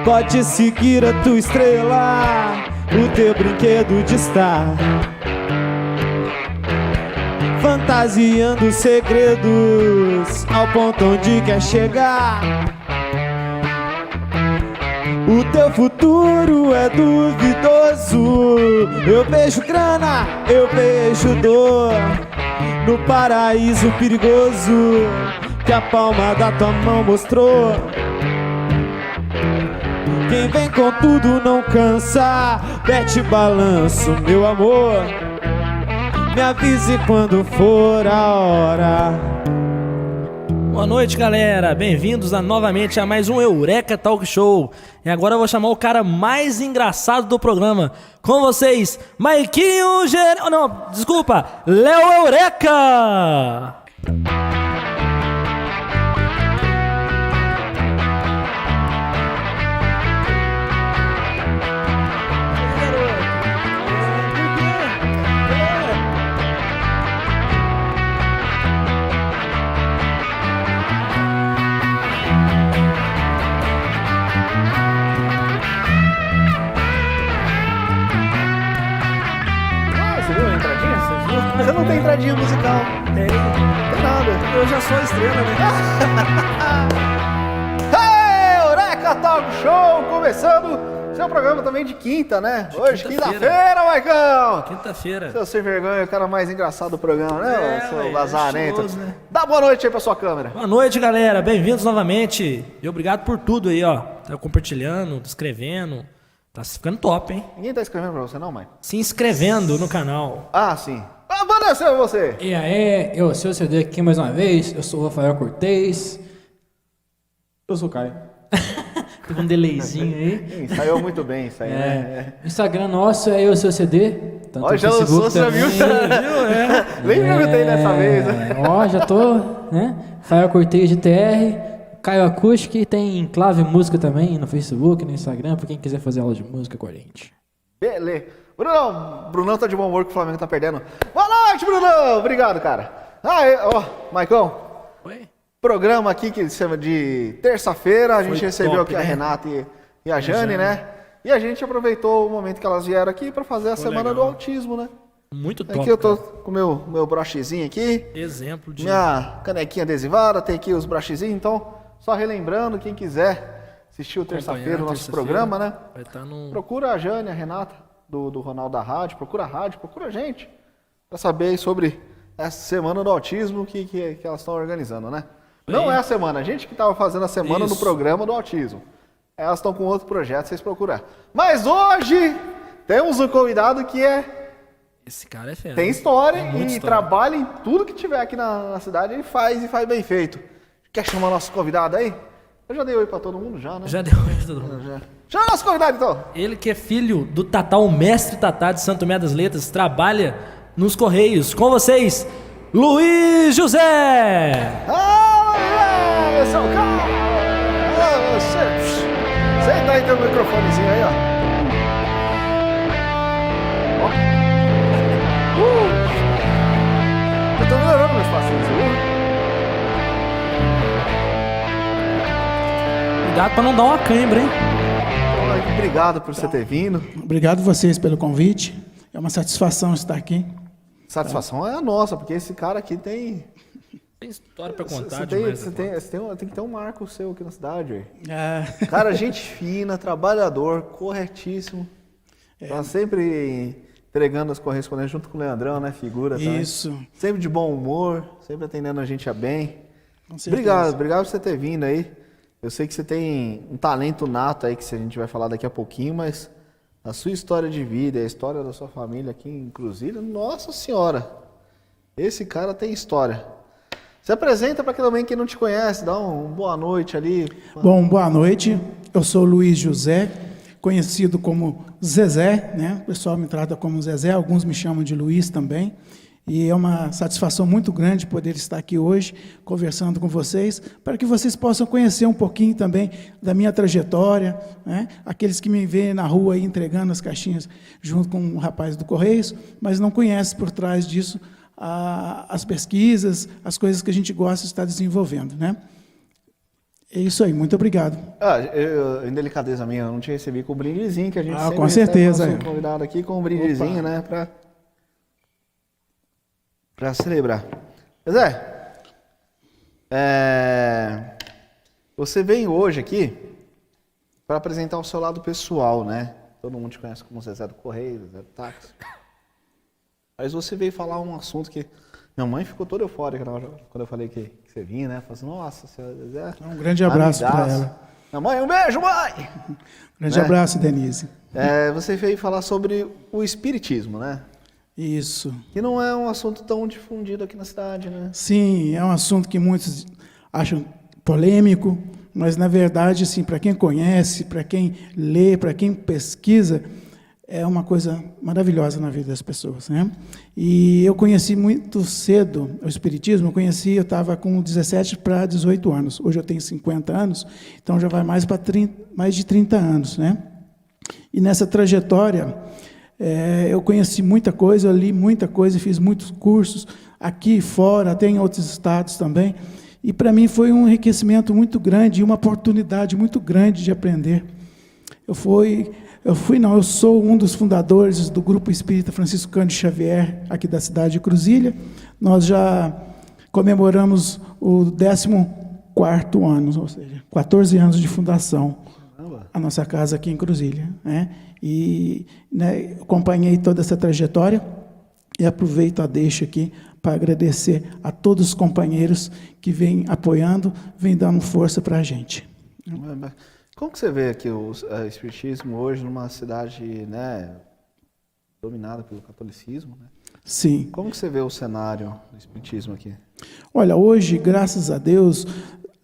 Pode seguir a tua estrela, o teu brinquedo de estar fantasiando segredos ao ponto onde quer chegar. O teu futuro é duvidoso. Eu vejo grana, eu vejo dor no paraíso perigoso que a palma da tua mão mostrou. Quem vem com tudo não cansa, mete balanço, meu amor. Me avise quando for a hora. Boa noite, galera. Bem-vindos novamente a mais um Eureka Talk Show. E agora eu vou chamar o cara mais engraçado do programa. Com vocês, Maiquinho Léo Eureka! Mas eu não tenho entradinha musical. Tem nada. Eu já sou a estrela, né? Hey, Eureka Talk Show! Começando seu programa também de quinta, né? Hoje, quinta-feira, Maicão! Quinta-feira. Seu sem vergonha, o cara mais engraçado do programa, né? Seu lazarento. Né? Dá boa noite aí pra sua câmera. Boa noite, galera. Bem-vindos novamente. E obrigado por tudo aí, ó. Tá compartilhando, escrevendo. Tá ficando top, hein? Ninguém tá escrevendo pra você não, Maicon? Se inscrevendo no canal. Ah, sim. Apareceu você! E aí, eu sou o CD aqui mais uma vez, eu sou o Rafael Cortez. Eu sou o Caio. Tem um delayzinho aí. Ensaiou muito bem isso aí, né? Instagram nosso é eu sou o CD. Tanto Ó, já Facebook lançou, você viu? Nem perguntei dessa vez. Ó, já tô, né? Rafael Cortez de TR. Caio Acústica, tem Clave Música também no Facebook, no Instagram, pra quem quiser fazer aula de música com a gente. Beleza. Brunão tá de bom humor que o Flamengo tá perdendo. Boa noite, Brunão! Obrigado, cara. Maicon. Oi? Programa aqui que se chama de terça-feira. A gente recebeu top, aqui né? a Renata e a Jane, né? E a gente aproveitou o momento que elas vieram aqui pra fazer a semana legal. do autismo, né? Muito top. Aqui eu tô cara. com o meu brochezinho aqui. Exemplo de... Minha canequinha adesivada, tem aqui os brochezinhos. Então, só relembrando, quem quiser assistir o terça-feira, o nosso programa, né? Vai estar no... Procura a Jane, a Renata, do Ronaldo da Rádio, procura a gente, pra saber sobre essa semana do autismo que elas estão organizando, né? Não é a semana, a gente que estava fazendo a semana do programa do autismo. Elas estão com outro projeto, vocês procurar. Mas hoje temos um convidado que Esse cara é fera. tem história É muita e história. trabalha em tudo que tiver aqui na cidade, ele faz e faz bem feito. Quer chamar nosso convidado aí? Eu já dei oi pra todo mundo já, né? Já deu oi pra todo mundo. Já. Chama nosso convidado então! Ele que é filho do Tatá, o mestre Tatá de Santo Tomé das Letras, trabalha nos Correios. Com vocês, Luiz José! Esse é o cara! Senta aí, tem o microfonezinho aí, ó. Eu tô melhorando meu espacinho, você viu? cuidado pra não dar uma cãibra, hein? Obrigado por você ter vindo. Obrigado vocês pelo convite. É uma satisfação estar aqui. Satisfação é a nossa, porque esse cara aqui tem... Tem história pra contar Você tem que ter um marco seu aqui na cidade, velho. Cara, gente fina, trabalhador, corretíssimo. Tá sempre entregando as correspondências junto com o Leandrão, né? Figura também. Isso. Sempre de bom humor, sempre atendendo a gente a bem. Com certeza. Obrigado por você ter vindo aí. Eu sei que você tem um talento nato aí, que a gente vai falar daqui a pouquinho, mas a sua história de vida, a história da sua família aqui em Cruzilha, nossa senhora, esse cara tem história. Se apresenta para também quem não te conhece, dá um boa noite ali. Bom, boa noite. Eu sou Luiz José, conhecido como Zezé, né? O pessoal me trata como Zezé, alguns me chamam de Luiz também. E é uma satisfação muito grande poder estar aqui hoje conversando com vocês, para que vocês possam conhecer um pouquinho também da minha trajetória, né? Aqueles que me veem na rua aí entregando as caixinhas junto com o rapaz do Correios, mas não conhecem por trás disso as pesquisas, as coisas que a gente gosta de estar desenvolvendo, né? É isso aí, muito obrigado. Em delicadeza minha, eu não te recebi com o brindezinho, que a gente sempre com certeza, recebe o nosso convidado aqui com um brindezinho, né? Para celebrar. Zé, você vem hoje aqui para apresentar o seu lado pessoal, né? Todo mundo te conhece como Zezé do Correio, Zezé do Táxi. Mas você veio falar um assunto que minha mãe ficou toda eufórica quando eu falei que você vinha, né? Falou assim, nossa, Zezé. Um grande abraço para ela. Minha mãe, um beijo, mãe! Grande abraço, Denise. Você veio falar sobre o espiritismo, né? Isso. Que não é um assunto tão difundido aqui na cidade, né? Sim, é um assunto que muitos acham polêmico, mas na verdade, assim, para quem conhece, para quem lê, para quem pesquisa, é uma coisa maravilhosa na vida das pessoas, né? E eu conheci muito cedo o espiritismo, eu estava com 17 para 18 anos. Hoje eu tenho 50 anos, então já vai mais de 30 anos, né? E nessa trajetória, eu conheci muita coisa, eu li muita coisa, fiz muitos cursos aqui e fora, até em outros estados também. E para mim foi um enriquecimento muito grande e uma oportunidade muito grande de aprender. Eu sou um dos fundadores do Grupo Espírita Francisco Cândido Xavier, aqui da cidade de Cruzilha. Nós já comemoramos o 14º ano, ou seja, 14 anos de fundação, a nossa casa aqui em Cruzilha, né? E acompanhei toda essa trajetória e aproveito a deixa aqui para agradecer a todos os companheiros que vêm apoiando, vêm dando força para a gente. Como que você vê aqui o espiritismo hoje numa cidade, né, dominada pelo catolicismo, né? Sim. Como que você vê o cenário do espiritismo aqui? Olha, hoje, graças a Deus,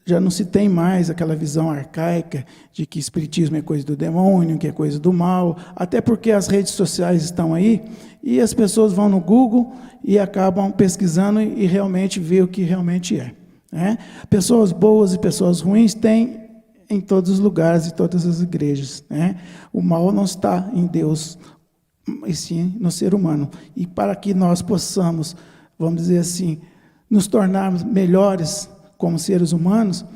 já não se tem mais aquela visão arcaica de que espiritismo é coisa do demônio, que é coisa do mal, até porque as redes sociais estão aí e as pessoas vão no Google e acabam pesquisando e realmente vê o que realmente é, né? Pessoas boas e pessoas ruins tem em todos os lugares e todas as igrejas, né? O mal não está em Deus, e sim no ser humano. E para que nós possamos, vamos dizer assim, nos tornarmos melhores como seres humanos,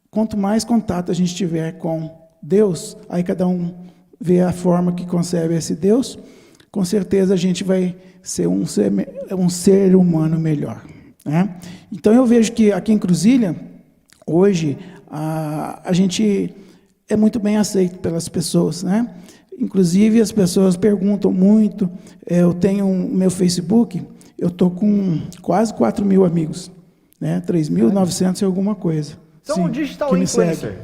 quanto mais contato a gente tiver com Deus, aí cada um vê a forma que concebe esse Deus, com certeza a gente vai ser um ser humano melhor, né? Então eu vejo que aqui em Cruzilha, hoje, a gente é muito bem aceito pelas pessoas, né? Inclusive as pessoas perguntam muito, eu tenho o meu Facebook, eu estou com quase 4.000 amigos, né? 3.900 e alguma coisa. Você é um digital influencer.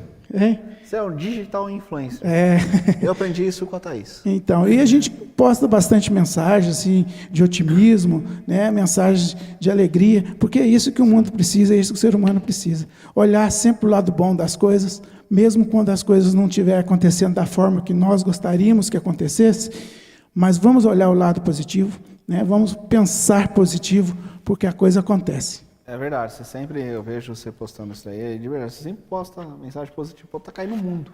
Você é um digital influencer. Eu aprendi isso com a Thaís. Então, e a gente posta bastante mensagens assim, de otimismo, né? Mensagens de alegria, porque é isso que o mundo precisa, é isso que o ser humano precisa. Olhar sempre o lado bom das coisas, mesmo quando as coisas não estiverem acontecendo da forma que nós gostaríamos que acontecesse, mas vamos olhar o lado positivo, né? Vamos pensar positivo, porque a coisa acontece. É verdade, eu vejo você postando isso aí, de verdade, você sempre posta mensagem positiva, pode estar caindo no mundo.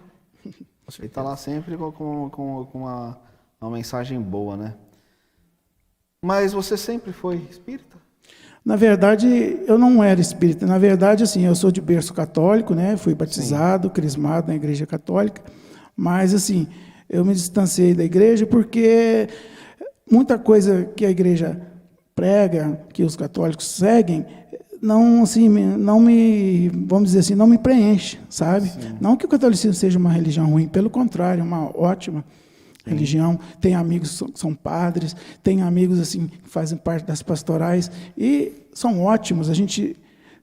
Você está lá sempre com uma mensagem boa, né? Mas você sempre foi espírita? Na verdade, eu não era espírita. Na verdade, assim, eu sou de berço católico, né? Fui batizado, crismado na Igreja Católica. Mas, assim, eu me distanciei da igreja porque muita coisa que a igreja prega, que os católicos seguem, não, assim, não me, vamos dizer assim, não me preenche, sabe? Sim. Não que o catolicismo seja uma religião ruim, pelo contrário, é uma ótima religião. Tem amigos que são padres, tem amigos assim que fazem parte das pastorais e são ótimos, a gente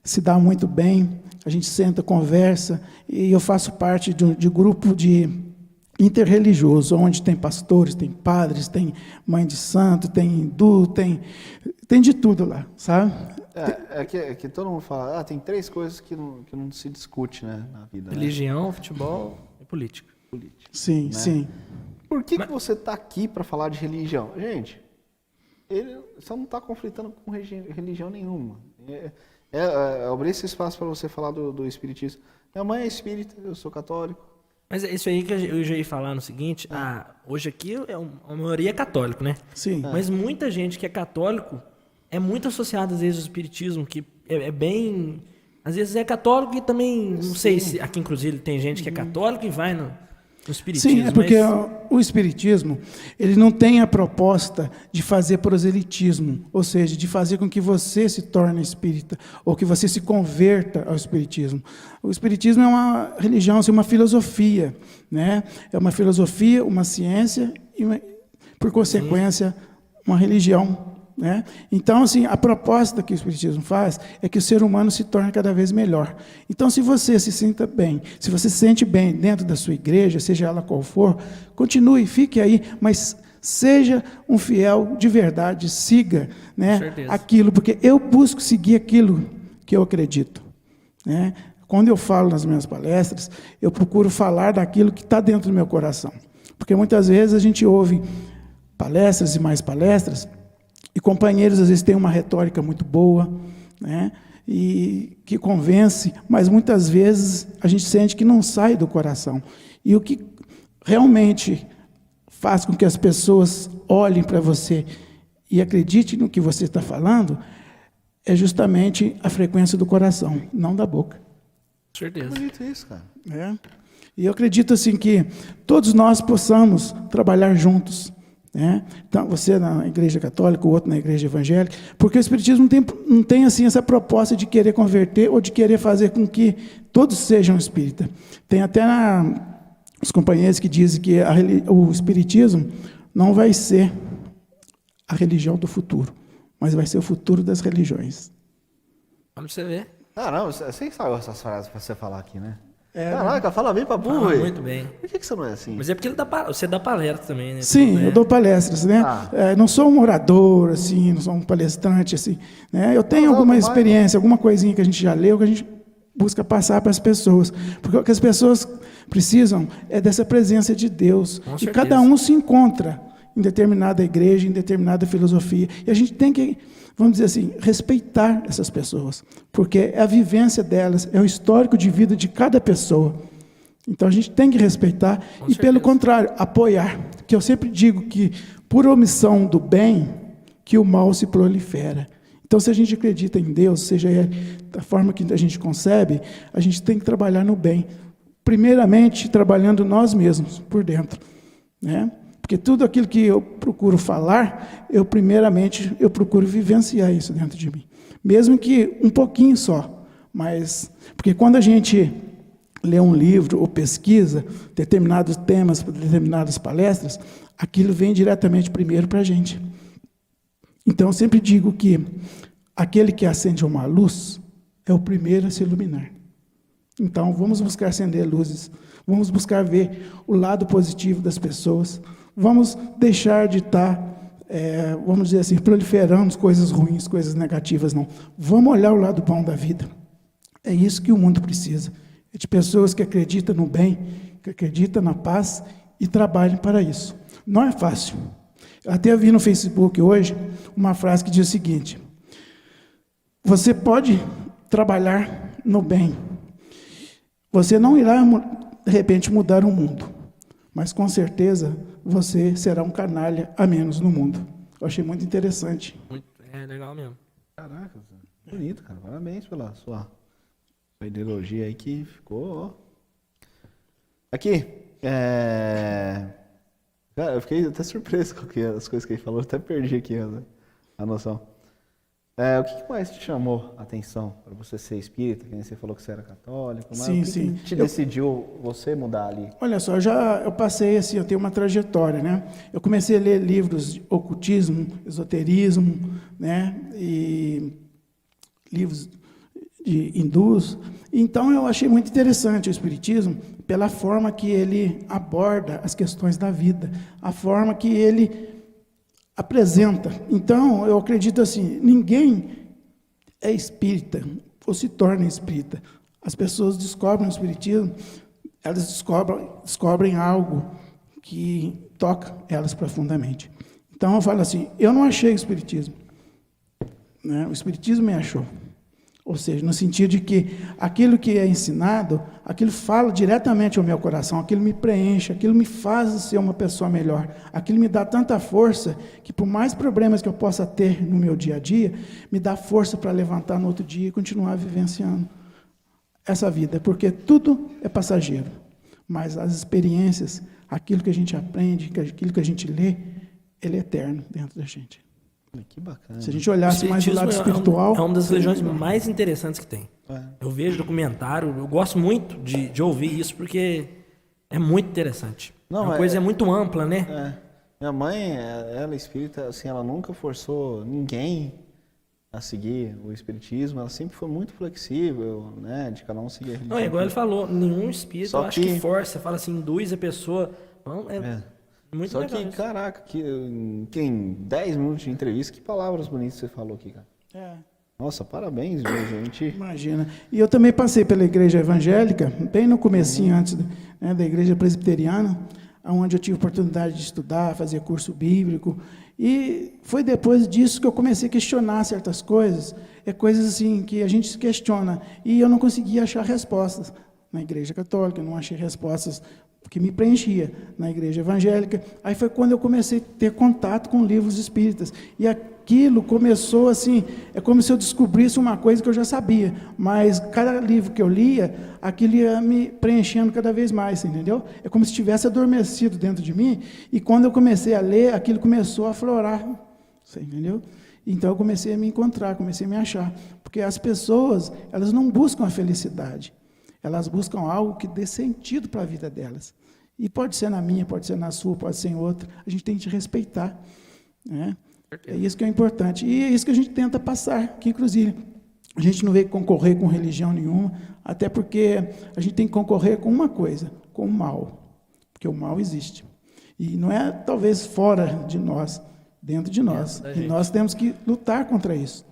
se dá muito bem, a gente senta, conversa, e eu faço parte de grupo de interreligioso, onde tem pastores, tem padres, tem mãe de santo, tem hindu, tem de tudo lá, sabe? É que todo mundo fala, tem 3 coisas que não se discute, né, na vida. Religião, né? Futebol e política. Sim, né? Sim. Por que você está aqui para falar de religião? Gente, você não está conflitando com religião nenhuma. Eu abri esse espaço para você falar do espiritismo. Minha mãe é espírita, eu sou católico. Mas é isso aí que eu já ia falar no seguinte, hoje aqui a maioria é católico, né? Sim. Mas muita gente que é católico é muito associada, às vezes, ao espiritismo, que é bem... Às vezes é católico e também, não sei se aqui em Cruzeiro tem gente que é católico e vai no espiritismo. Sim, é porque o espiritismo, ele não tem a proposta de fazer proselitismo, ou seja, de fazer com que você se torne espírita, ou que você se converta ao espiritismo. O espiritismo é uma religião, assim, uma filosofia, né? É uma filosofia, uma ciência e, por consequência, uma religião, né? Então, assim, a proposta que o espiritismo faz é que o ser humano se torne cada vez melhor. Então, se você se sinta bem, se você se sente bem dentro da sua igreja, seja ela qual for, continue, fique aí, mas seja um fiel de verdade, siga, né, aquilo, porque eu busco seguir aquilo que eu acredito, né? Quando eu falo nas minhas palestras, eu procuro falar daquilo que está dentro do meu coração, porque muitas vezes a gente ouve palestras e mais palestras, e companheiros, às vezes, têm uma retórica muito boa, né, e que convence, mas muitas vezes a gente sente que não sai do coração. E o que realmente faz com que as pessoas olhem para você e acreditem no que você está falando é justamente a frequência do coração, não da boca. Com certeza. É bonito isso, cara. É. E eu acredito assim que todos nós possamos trabalhar juntos, né? Então, você na igreja católica, o outro na igreja evangélica, porque o espiritismo não tem assim, essa proposta de querer converter ou de querer fazer com que todos sejam espíritas. Tem até os companheiros que dizem que o espiritismo não vai ser a religião do futuro, mas vai ser o futuro das religiões. Vamos você ver. Não, você sabe essas frases para você falar aqui, né? Caraca, fala bem pra burro. Fala muito bem. Por que você não é assim? Mas é porque você dá palestra também, né? Sim, eu dou palestras, né? Não sou um orador, assim, não sou um palestrante, assim, né? Eu tenho alguma experiência, alguma coisinha que a gente já leu, que a gente busca passar para as pessoas. Porque o que as pessoas precisam é dessa presença de Deus. E cada um se encontra em determinada igreja, em determinada filosofia. E a gente tem que, vamos dizer assim, respeitar essas pessoas, porque é a vivência delas, é o histórico de vida de cada pessoa. Então a gente tem que respeitar e, pelo contrário, apoiar. Que eu sempre digo que, por omissão do bem, que o mal se prolifera. Então, se a gente acredita em Deus, seja ele da forma que a gente concebe, a gente tem que trabalhar no bem. Primeiramente, trabalhando nós mesmos, por dentro, né? Porque tudo aquilo que eu procuro falar, primeiramente procuro vivenciar isso dentro de mim. Mesmo que um pouquinho só. Mas, porque quando a gente lê um livro ou pesquisa determinados temas, determinadas palestras, aquilo vem diretamente primeiro para a gente. Então, eu sempre digo que aquele que acende uma luz é o primeiro a se iluminar. Então, vamos buscar acender luzes, vamos buscar ver o lado positivo das pessoas, vamos deixar de estar, vamos dizer assim, proliferando coisas ruins, coisas negativas, não. Vamos olhar o lado bom da vida. É isso que o mundo precisa. É de pessoas que acreditam no bem, que acreditam na paz e trabalhem para isso. Não é fácil. Até vi no Facebook hoje uma frase que diz o seguinte: você pode trabalhar no bem. Você não irá, de repente, mudar o mundo, mas com certeza você será um canalha a menos no mundo. Eu achei muito interessante. É legal mesmo. Caraca, bonito, cara. Parabéns pela sua ideologia aí que ficou. Aqui, cara, eu fiquei até surpreso com as coisas que ele falou, até perdi aqui a noção. O que mais te chamou a atenção para você ser espírita? Que nem você falou que você era católico, mas Sim, o que sim. que te decidiu você mudar ali? Olha só, eu passei assim, eu tenho uma trajetória, né? Eu comecei a ler livros de ocultismo, esoterismo, né? E livros de hindus. Então eu achei muito interessante o espiritismo pela forma que ele aborda as questões da vida, a forma que ele apresenta. Então eu acredito assim, ninguém é espírita ou se torna espírita. As pessoas descobrem o espiritismo, elas descobrem algo que toca elas profundamente. Então eu falo assim, eu não achei o espiritismo, né? O espiritismo me achou. Ou seja, no sentido de que aquilo que é ensinado, aquilo fala diretamente ao meu coração, aquilo me preenche, aquilo me faz ser uma pessoa melhor, aquilo me dá tanta força que por mais problemas que eu possa ter no meu dia a dia, me dá força para levantar no outro dia e continuar vivenciando essa vida, porque tudo é passageiro, mas as experiências, aquilo que a gente aprende, aquilo que a gente lê, ele é eterno dentro da gente. Que bacana. Se a gente olhasse mais do lado espiritual... É uma das religiões mais interessantes que tem. Eu vejo documentário, eu gosto muito de ouvir isso, porque é muito interessante. Não, a coisa é muito ampla, né? Minha mãe, ela é espírita, assim, ela nunca forçou ninguém a seguir o espiritismo, ela sempre foi muito flexível, né, de cada um seguir a religião. Não, igual ele falou, nenhum espírito, eu acho que força, fala assim, induz a pessoa... Não, muito Só legal que, isso. caraca, em 10 minutos de entrevista, que palavras bonitas você falou aqui, cara. Nossa, parabéns, gente. Imagina. E eu também passei pela igreja evangélica, bem no comecinho, antes da igreja presbiteriana, onde eu tive oportunidade de estudar, fazer curso bíblico. E foi depois disso que eu comecei a questionar certas coisas. Coisas assim que a gente se questiona. E eu não conseguia achar respostas na igreja católica, eu não achei respostas que me preenchia na igreja evangélica. Aí foi quando eu comecei a ter contato com livros espíritas. E aquilo começou assim, é como se eu descobrisse uma coisa que eu já sabia, mas cada livro que eu lia, aquilo ia me preenchendo cada vez mais, entendeu? É como se tivesse adormecido dentro de mim, e quando eu comecei a ler, aquilo começou a aflorar, você entendeu? Então eu comecei a me encontrar, comecei a me achar, porque as pessoas, elas não buscam a felicidade, elas buscam algo que dê sentido para a vida delas. E pode ser na minha, pode ser na sua, pode ser em outra. A gente tem que respeitar, né? É isso que é importante. E é isso que a gente tenta passar, que inclusive a gente não veio concorrer com religião nenhuma, até porque a gente tem que concorrer com uma coisa, com o mal. Porque o mal existe. E não é talvez fora de nós, dentro de nós. E nós temos que lutar contra isso.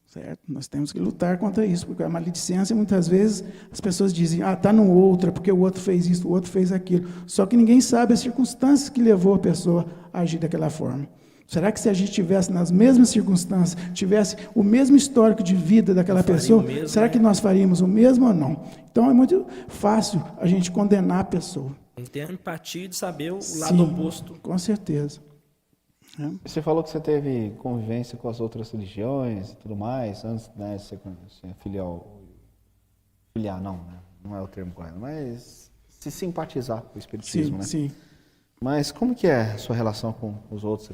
Certo? Nós temos que lutar contra isso, porque a maledicência, muitas vezes, as pessoas dizem, está no outro, é porque o outro fez isso, o outro fez aquilo. Só que ninguém sabe as circunstâncias que levou a pessoa a agir daquela forma. Será que se a gente estivesse nas mesmas circunstâncias, tivesse o mesmo histórico de vida daquela pessoa, será que nós faríamos o mesmo ou não? Então, é muito fácil a gente condenar a pessoa. Tem que ter empatia de saber o lado oposto. Com certeza. Você falou que você teve convivência com as outras religiões e tudo mais, antes, né, de ser filiar, não é o termo correto, mas se simpatizar com o espiritismo, né? Sim. Mas como que é a sua relação com os outros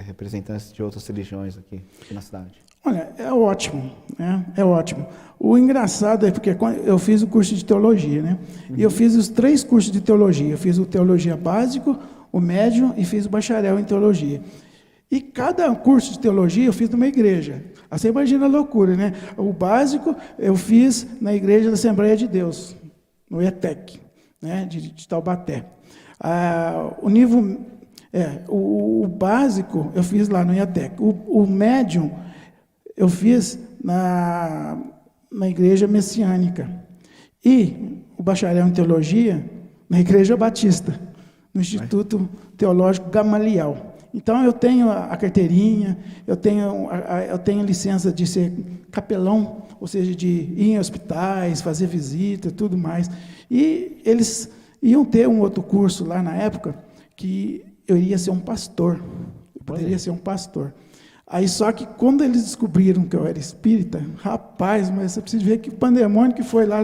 representantes de outras religiões aqui na cidade? Olha, é ótimo, né? É ótimo. O engraçado é porque eu fiz o curso de teologia, né? E eu fiz os 3 cursos de teologia. Eu fiz o teologia básico, o médio e fiz o bacharel em teologia. E cada curso de teologia eu fiz numa igreja. Você imagina a loucura, né? O básico eu fiz na igreja da Assembleia de Deus, no ETEC, né? de Taubaté. O nível, o básico eu fiz lá no IATEC. O médium eu fiz na igreja messiânica. E o bacharel em teologia na igreja batista, no Instituto Teológico Gamaliel. Então eu tenho a carteirinha, eu tenho licença de ser capelão, ou seja, de ir em hospitais, fazer visita, tudo mais. E eles iam ter um outro curso lá na época que eu iria ser um pastor. Eu poderia ser um pastor. Aí só que quando eles descobriram que eu era espírita, rapaz, mas você precisa ver que pandemônio que foi lá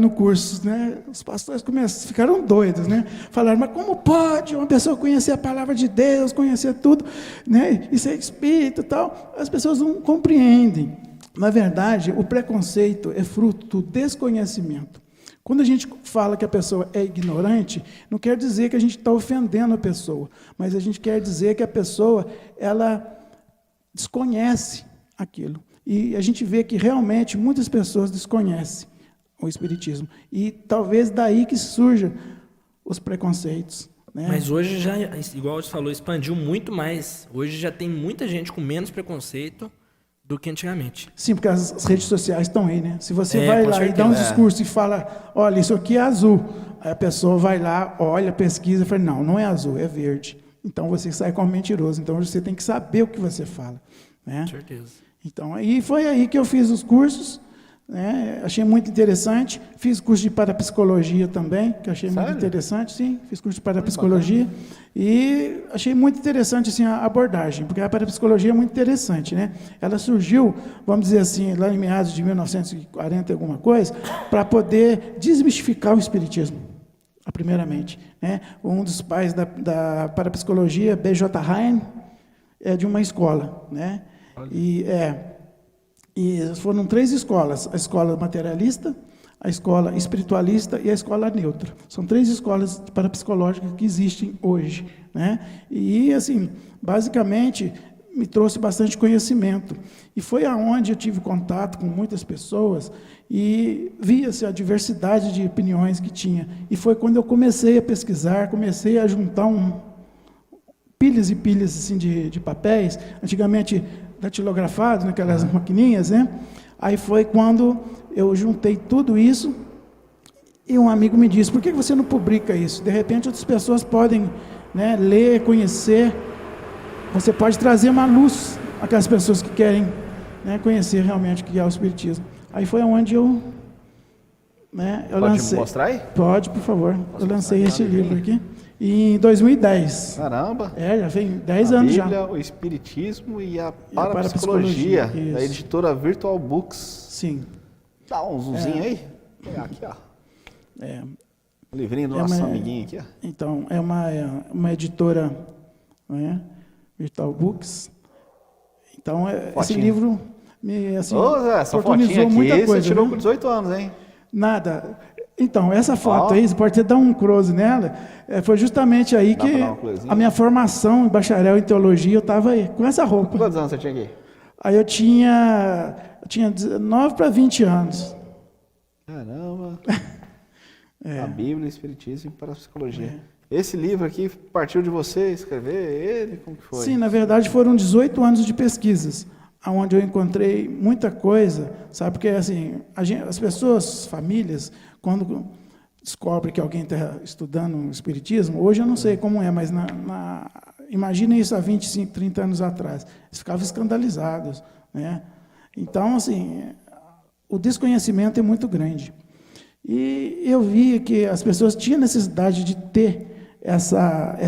no curso, né? Os pastores ficaram doidos, né? Falaram, mas como pode uma pessoa conhecer a palavra de Deus, conhecer tudo, né? E ser espírita e tal? As pessoas não compreendem. Na verdade, o preconceito é fruto do desconhecimento. Quando a gente fala que a pessoa é ignorante, não quer dizer que a gente está ofendendo a pessoa, mas a gente quer dizer que a pessoa, ela desconhece aquilo. E a gente vê que realmente muitas pessoas desconhecem o espiritismo. E talvez daí que surjam os preconceitos. Né? Mas hoje já, igual você falou, expandiu muito mais. Hoje já tem muita gente com menos preconceito do que antigamente. Sim, porque as redes sociais estão aí, né? Se você vai com lá certeza. e dá um discurso e fala, olha, isso aqui é azul. Aí a pessoa vai lá, olha, pesquisa e fala, não é azul, é verde. Então você sai como mentiroso. Então você tem que saber o que você fala. Né? Com certeza. Então, aí foi aí que eu fiz os cursos, né? Achei muito interessante. Fiz curso de parapsicologia também, que achei muito interessante, sim. Fiz curso de parapsicologia e achei muito interessante assim, a abordagem, porque a parapsicologia é muito interessante, né? Ela surgiu, vamos dizer assim, lá em meados de 1940 e alguma coisa, para poder desmistificar o espiritismo, primeiramente. Né? Um dos pais da parapsicologia, B.J. Hein, é de uma escola, né? E foram 3 escolas, a escola materialista, a escola espiritualista e a escola neutra. São 3 escolas parapsicológicas que existem hoje. Né? E, assim, basicamente, me trouxe bastante conhecimento. E foi aonde eu tive contato com muitas pessoas e via-se a diversidade de opiniões que tinha. E foi quando eu comecei a pesquisar, comecei a juntar pilhas e pilhas assim, de papéis, antigamente datilografado, naquelas maquininhas, né? Aí foi quando eu juntei tudo isso e um amigo me disse, por que você não publica isso? De repente outras pessoas podem, né, ler, conhecer, você pode trazer uma luz àquelas pessoas que querem, né, conhecer realmente o que é o espiritismo. Aí foi onde eu lancei. Pode mostrar aí? Pode, por favor. Eu lancei este livro aqui. Em 2010. Caramba! Já vem 10 anos Bíblia, já. O Espiritismo e a Parapsicologia, da editora Virtual Books. Sim. Dá um zoomzinho aí. Vou pegar aqui, ó. O livrinho do nosso amiguinho aqui, ó. Então, é uma editora, né, Virtual Books. Então, esse livro me assim, oportunizou muita coisa. Você tirou com 18 anos, hein? Nada. Então, essa foto aí, você pode dar um close nela, foi justamente aí que a minha formação em bacharel em teologia, eu estava aí, com essa roupa. Quantos anos você tinha aqui? Aí eu tinha 19 para 20 anos. Caramba! A Bíblia, Espiritismo e Parapsicologia. Esse livro aqui partiu de você escrever ele? Como que foi? Sim, na verdade foram 18 anos de pesquisas, onde eu encontrei muita coisa, sabe? Porque assim, as pessoas, famílias, quando descobrem que alguém está estudando o espiritismo, hoje eu não sei como é, mas imagina isso há 25, 30 anos atrás, eles ficavam escandalizados, né? Então, assim, o desconhecimento é muito grande. E eu vi que as pessoas tinham necessidade de ter essa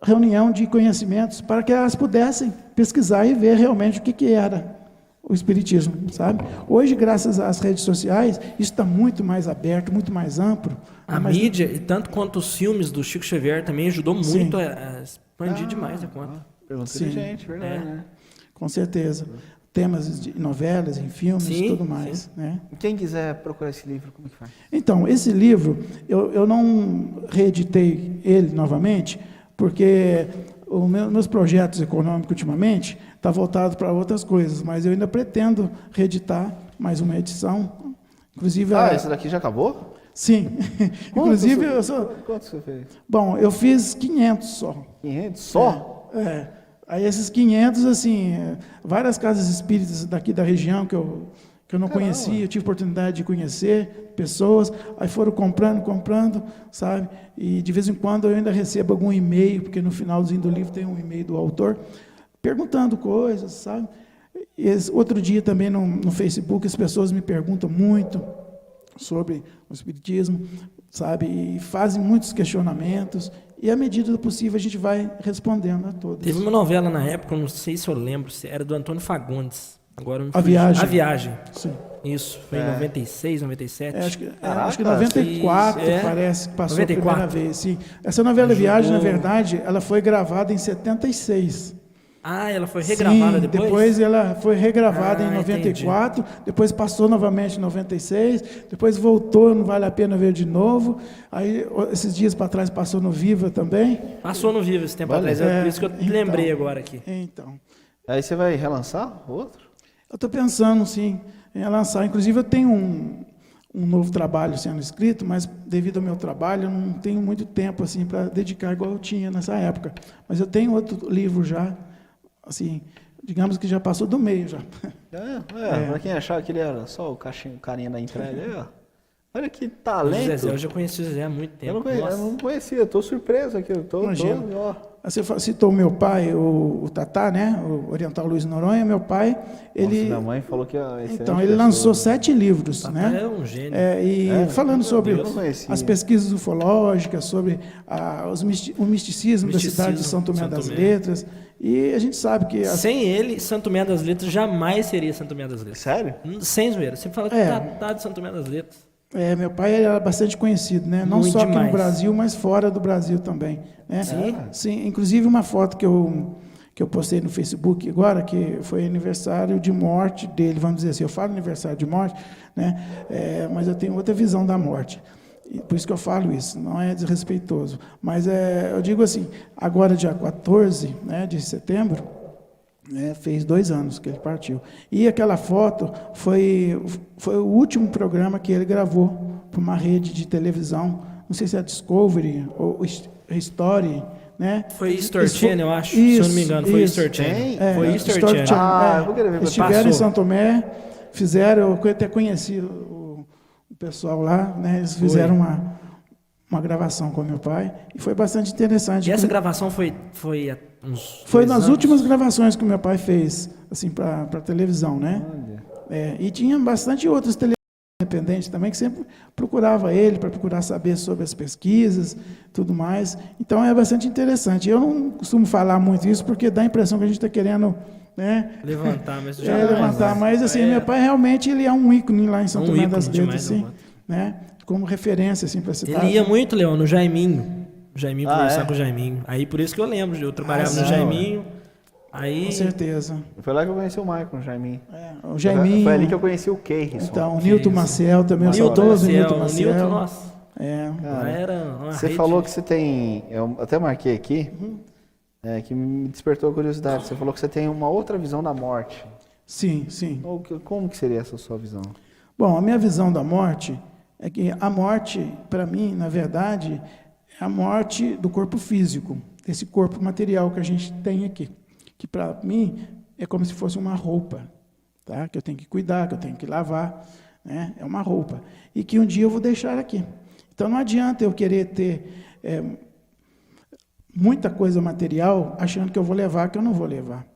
reunião de conhecimentos para que elas pudessem pesquisar e ver realmente o que era o espiritismo, sabe? Hoje, graças às redes sociais, isso está muito mais aberto, muito mais amplo. A mídia, e tanto quanto os filmes do Chico Xavier também ajudou muito a expandir demais a conta. Pergunta inteligente, verdade, né? Com certeza. Temas de novelas, em filmes e tudo mais. Né? Quem quiser procurar esse livro, como que faz? Então, esse livro, eu não reeditei ele novamente, porque os meus projetos econômicos ultimamente está voltado para outras coisas, mas eu ainda pretendo reeditar mais uma edição. Inclusive, esse daqui já acabou? Sim. Inclusive, Quantos você fez? Bom, eu fiz 500 só. 500 só? Aí esses 500, assim, várias casas espíritas daqui da região que eu não conhecia, eu tive oportunidade de conhecer pessoas, aí foram comprando, sabe? E de vez em quando eu ainda recebo algum e-mail, porque no finalzinho do livro tem um e-mail do autor, perguntando coisas, sabe? Outro dia também no Facebook as pessoas me perguntam muito sobre o espiritismo. sabe? E fazem muitos questionamentos, e à medida do possível a gente vai respondendo a todos. Teve uma novela na época, eu não sei se eu lembro, se era do Antônio Fagundes. Agora eu me A fugiu. Viagem. A Viagem. Sim. Isso, foi em 96, 97. Acho que Caraca, 94 é. parece que passou 94. a primeira vez. Sim. Essa novela Viagem, na verdade, ela foi gravada em 76. Ah, ela foi regravada Sim, depois? ela foi regravada Ah, em 94, depois passou novamente em 96, depois voltou, não vale a pena ver de novo. Aí, esses dias para trás, passou no Viva também. Passou no Vivo esse tempo Olha, atrás, é por isso que eu lembrei agora aqui. Então, Aí você vai relançar outro? eu estou pensando, sim, em lançar. Inclusive, eu tenho um novo trabalho sendo escrito, mas devido ao meu trabalho, eu não tenho muito tempo assim para dedicar igual eu tinha nessa época. Mas eu tenho outro livro já, assim, digamos que já passou do meio já. Pra quem achava que ele era só o carinha da entrega, aí, ó. Olha que O talento. Zezé, eu já conheci o Zezé há muito tempo. Eu não conhecia, tô surpreso aqui. Imagina. Ó. Você citou o meu pai, o Tatá, né? O Oriental Luiz Noronha, meu pai, ele... Minha mãe falou que é excelente Então, ele pessoa. lançou 7 livros, Tatá né? é um gênio. Falando sobre eu não conhecia. as pesquisas ufológicas, sobre o misticismo da cidade de São Tomé das Letras. E a gente sabe que... Sem ele, Santo Tomé das Letras jamais seria Santo Tomé das Letras. Sério? Sem zoeira. Você fala que tá de Santo Tomé das Letras. Meu pai era bastante conhecido, né? Não Muito só aqui demais. no Brasil, mas fora do Brasil também. Né? Sim. Inclusive uma foto que eu postei no Facebook agora, que foi aniversário de morte dele, vamos dizer assim. Eu falo aniversário de morte, né? Mas eu tenho outra visão da morte. E por isso que eu falo isso, não é desrespeitoso. Mas eu digo assim, agora dia 14, né, de setembro, fez 2 anos que ele partiu. E aquela foto foi o último programa que ele gravou para uma rede de televisão, não sei se é Discovery ou History, né? Foi History Channel, eu acho, se eu não me engano, foi History Channel. Foi History Channel. eu vou querer ver. Eles estiveram em Passou. São Tomé, fizeram, eu até conheci o pessoal lá, né? Eles fizeram uma gravação com meu pai, e foi bastante interessante. E essa gravação foi há uns Foi 2 nas anos? últimas gravações que o meu pai fez, assim, para televisão, né? E tinha bastante outros televisões independentes também, que sempre procurava ele para procurar saber sobre as pesquisas, tudo mais. Então, é bastante interessante. Eu não costumo falar muito isso, porque dá a impressão que a gente está querendo... né? Levantar, mas já Levantar, mas assim, meu pai realmente ele é um ícone lá em São Tomé das ícone Letras, demais, assim, né? Como referência assim para a cidade. Ele ia muito, Leão, no Jaiminho. O Jaiminho conversar é? com o Jaiminho. Aí por isso que eu lembro, eu trabalhava no não, Jaiminho. Aí. Com certeza. Foi lá que eu conheci o Michael, o Jaiminho. O Jaiminho. Foi ali que eu conheci o Keirson. Então, o Nilton Maciel também, o Nilton saudoso Maciel, Nilton o Maciel. Nilton, nossa. Cara, Era uma você rede. falou que você tem... Eu até marquei aqui, que me despertou a curiosidade. Você falou que você tem uma outra visão da morte. Sim, sim. Como que seria essa sua visão? Bom, a minha visão da morte é que a morte, para mim, na verdade, é a morte do corpo físico, desse corpo material que a gente tem aqui, que para mim é como se fosse uma roupa, tá? Que eu tenho que cuidar, que eu tenho que lavar, né? É uma roupa. E que um dia eu vou deixar aqui. Então não adianta eu querer ter muita coisa material achando que eu vou levar, que eu não vou levar.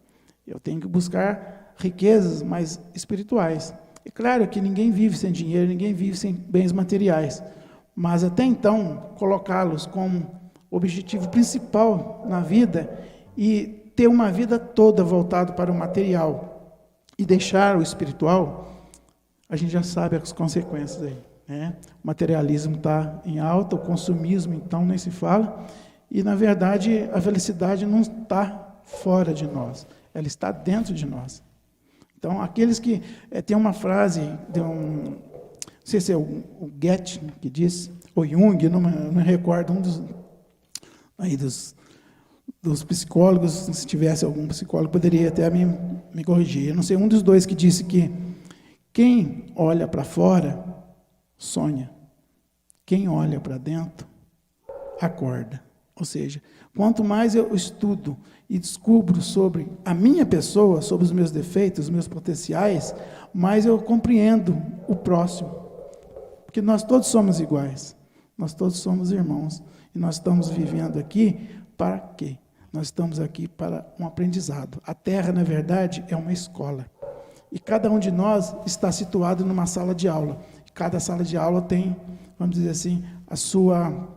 Eu tenho que buscar riquezas mais espirituais. É claro que ninguém vive sem dinheiro, ninguém vive sem bens materiais, mas até então, colocá-los como objetivo principal na vida e ter uma vida toda voltada para o material e deixar o espiritual, a gente já sabe as consequências aí, né? O materialismo está em alta, o consumismo, então, nem se fala, e, na verdade, a felicidade não está fora de nós, ela está dentro de nós. Então, aqueles que... tem uma frase de não sei se é o Goethe que diz, ou Jung, não me recordo, dos psicólogos, se tivesse algum psicólogo, poderia até me corrigir. Eu não sei, um dos dois que disse que quem olha para fora, sonha. Quem olha para dentro, acorda. Ou seja, quanto mais eu estudo e descubro sobre a minha pessoa, sobre os meus defeitos, os meus potenciais, mais eu compreendo o próximo. Porque nós todos somos iguais, nós todos somos irmãos, e nós estamos vivendo aqui para quê? Nós estamos aqui para um aprendizado. A Terra, na verdade, é uma escola. E cada um de nós está situado numa sala de aula. Cada sala de aula tem vamos dizer assim, a sua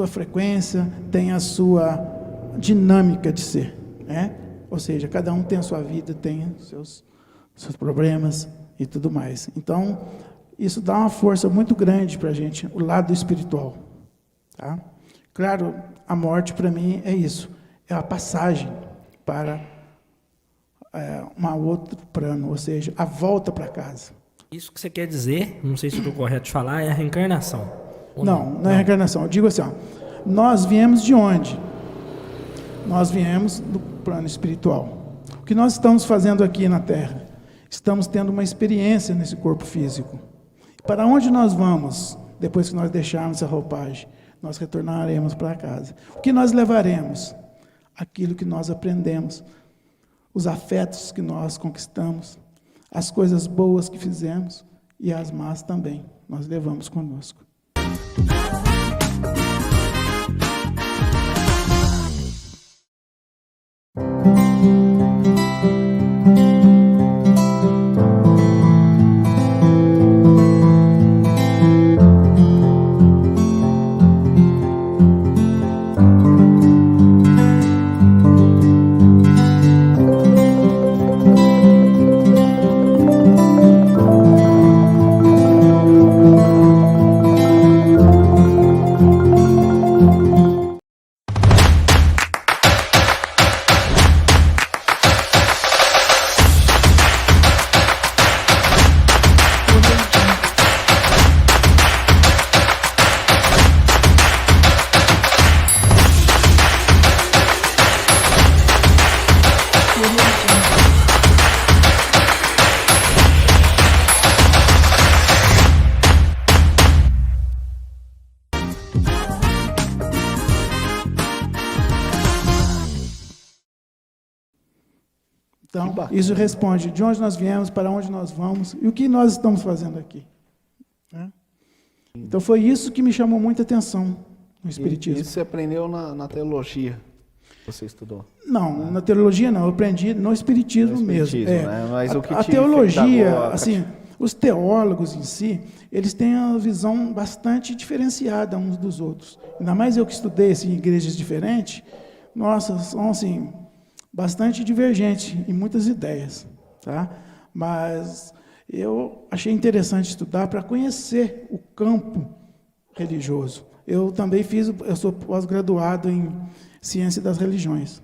frequência, tem a sua dinâmica de ser, né? Ou seja, cada um tem a sua vida, tem seus problemas e tudo mais. Então, isso dá uma força muito grande para a gente, o lado espiritual. Tá? Claro, a morte para mim é isso, é a passagem para um outro plano, ou seja, a volta para casa. Isso que você quer dizer, não sei se estou correto de falar, é a reencarnação. Não é reencarnação. Eu digo assim, ó, nós viemos de onde? Nós viemos do plano espiritual. O que nós estamos fazendo aqui na Terra? Estamos tendo uma experiência nesse corpo físico. Para onde nós vamos depois que nós deixarmos essa roupagem? Nós retornaremos para casa. O que nós levaremos? Aquilo que nós aprendemos, os afetos que nós conquistamos, as coisas boas que fizemos e as más também. Nós levamos conosco. Então, isso responde de onde nós viemos, para onde nós vamos e o que nós estamos fazendo aqui. Né? Então, foi isso que me chamou muita atenção no Espiritismo. Isso você aprendeu na teologia que você estudou? Não, na teologia não, eu aprendi no Espiritismo mesmo. Né? Mas o que a teologia, assim, os teólogos em si, eles têm uma visão bastante diferenciada uns dos outros. Ainda mais eu que estudei assim, em igrejas diferentes, nossa, são assim, bastante divergentes em muitas ideias, tá? Mas eu achei interessante estudar para conhecer o campo religioso. Eu também eu sou pós-graduado em Ciência das Religiões.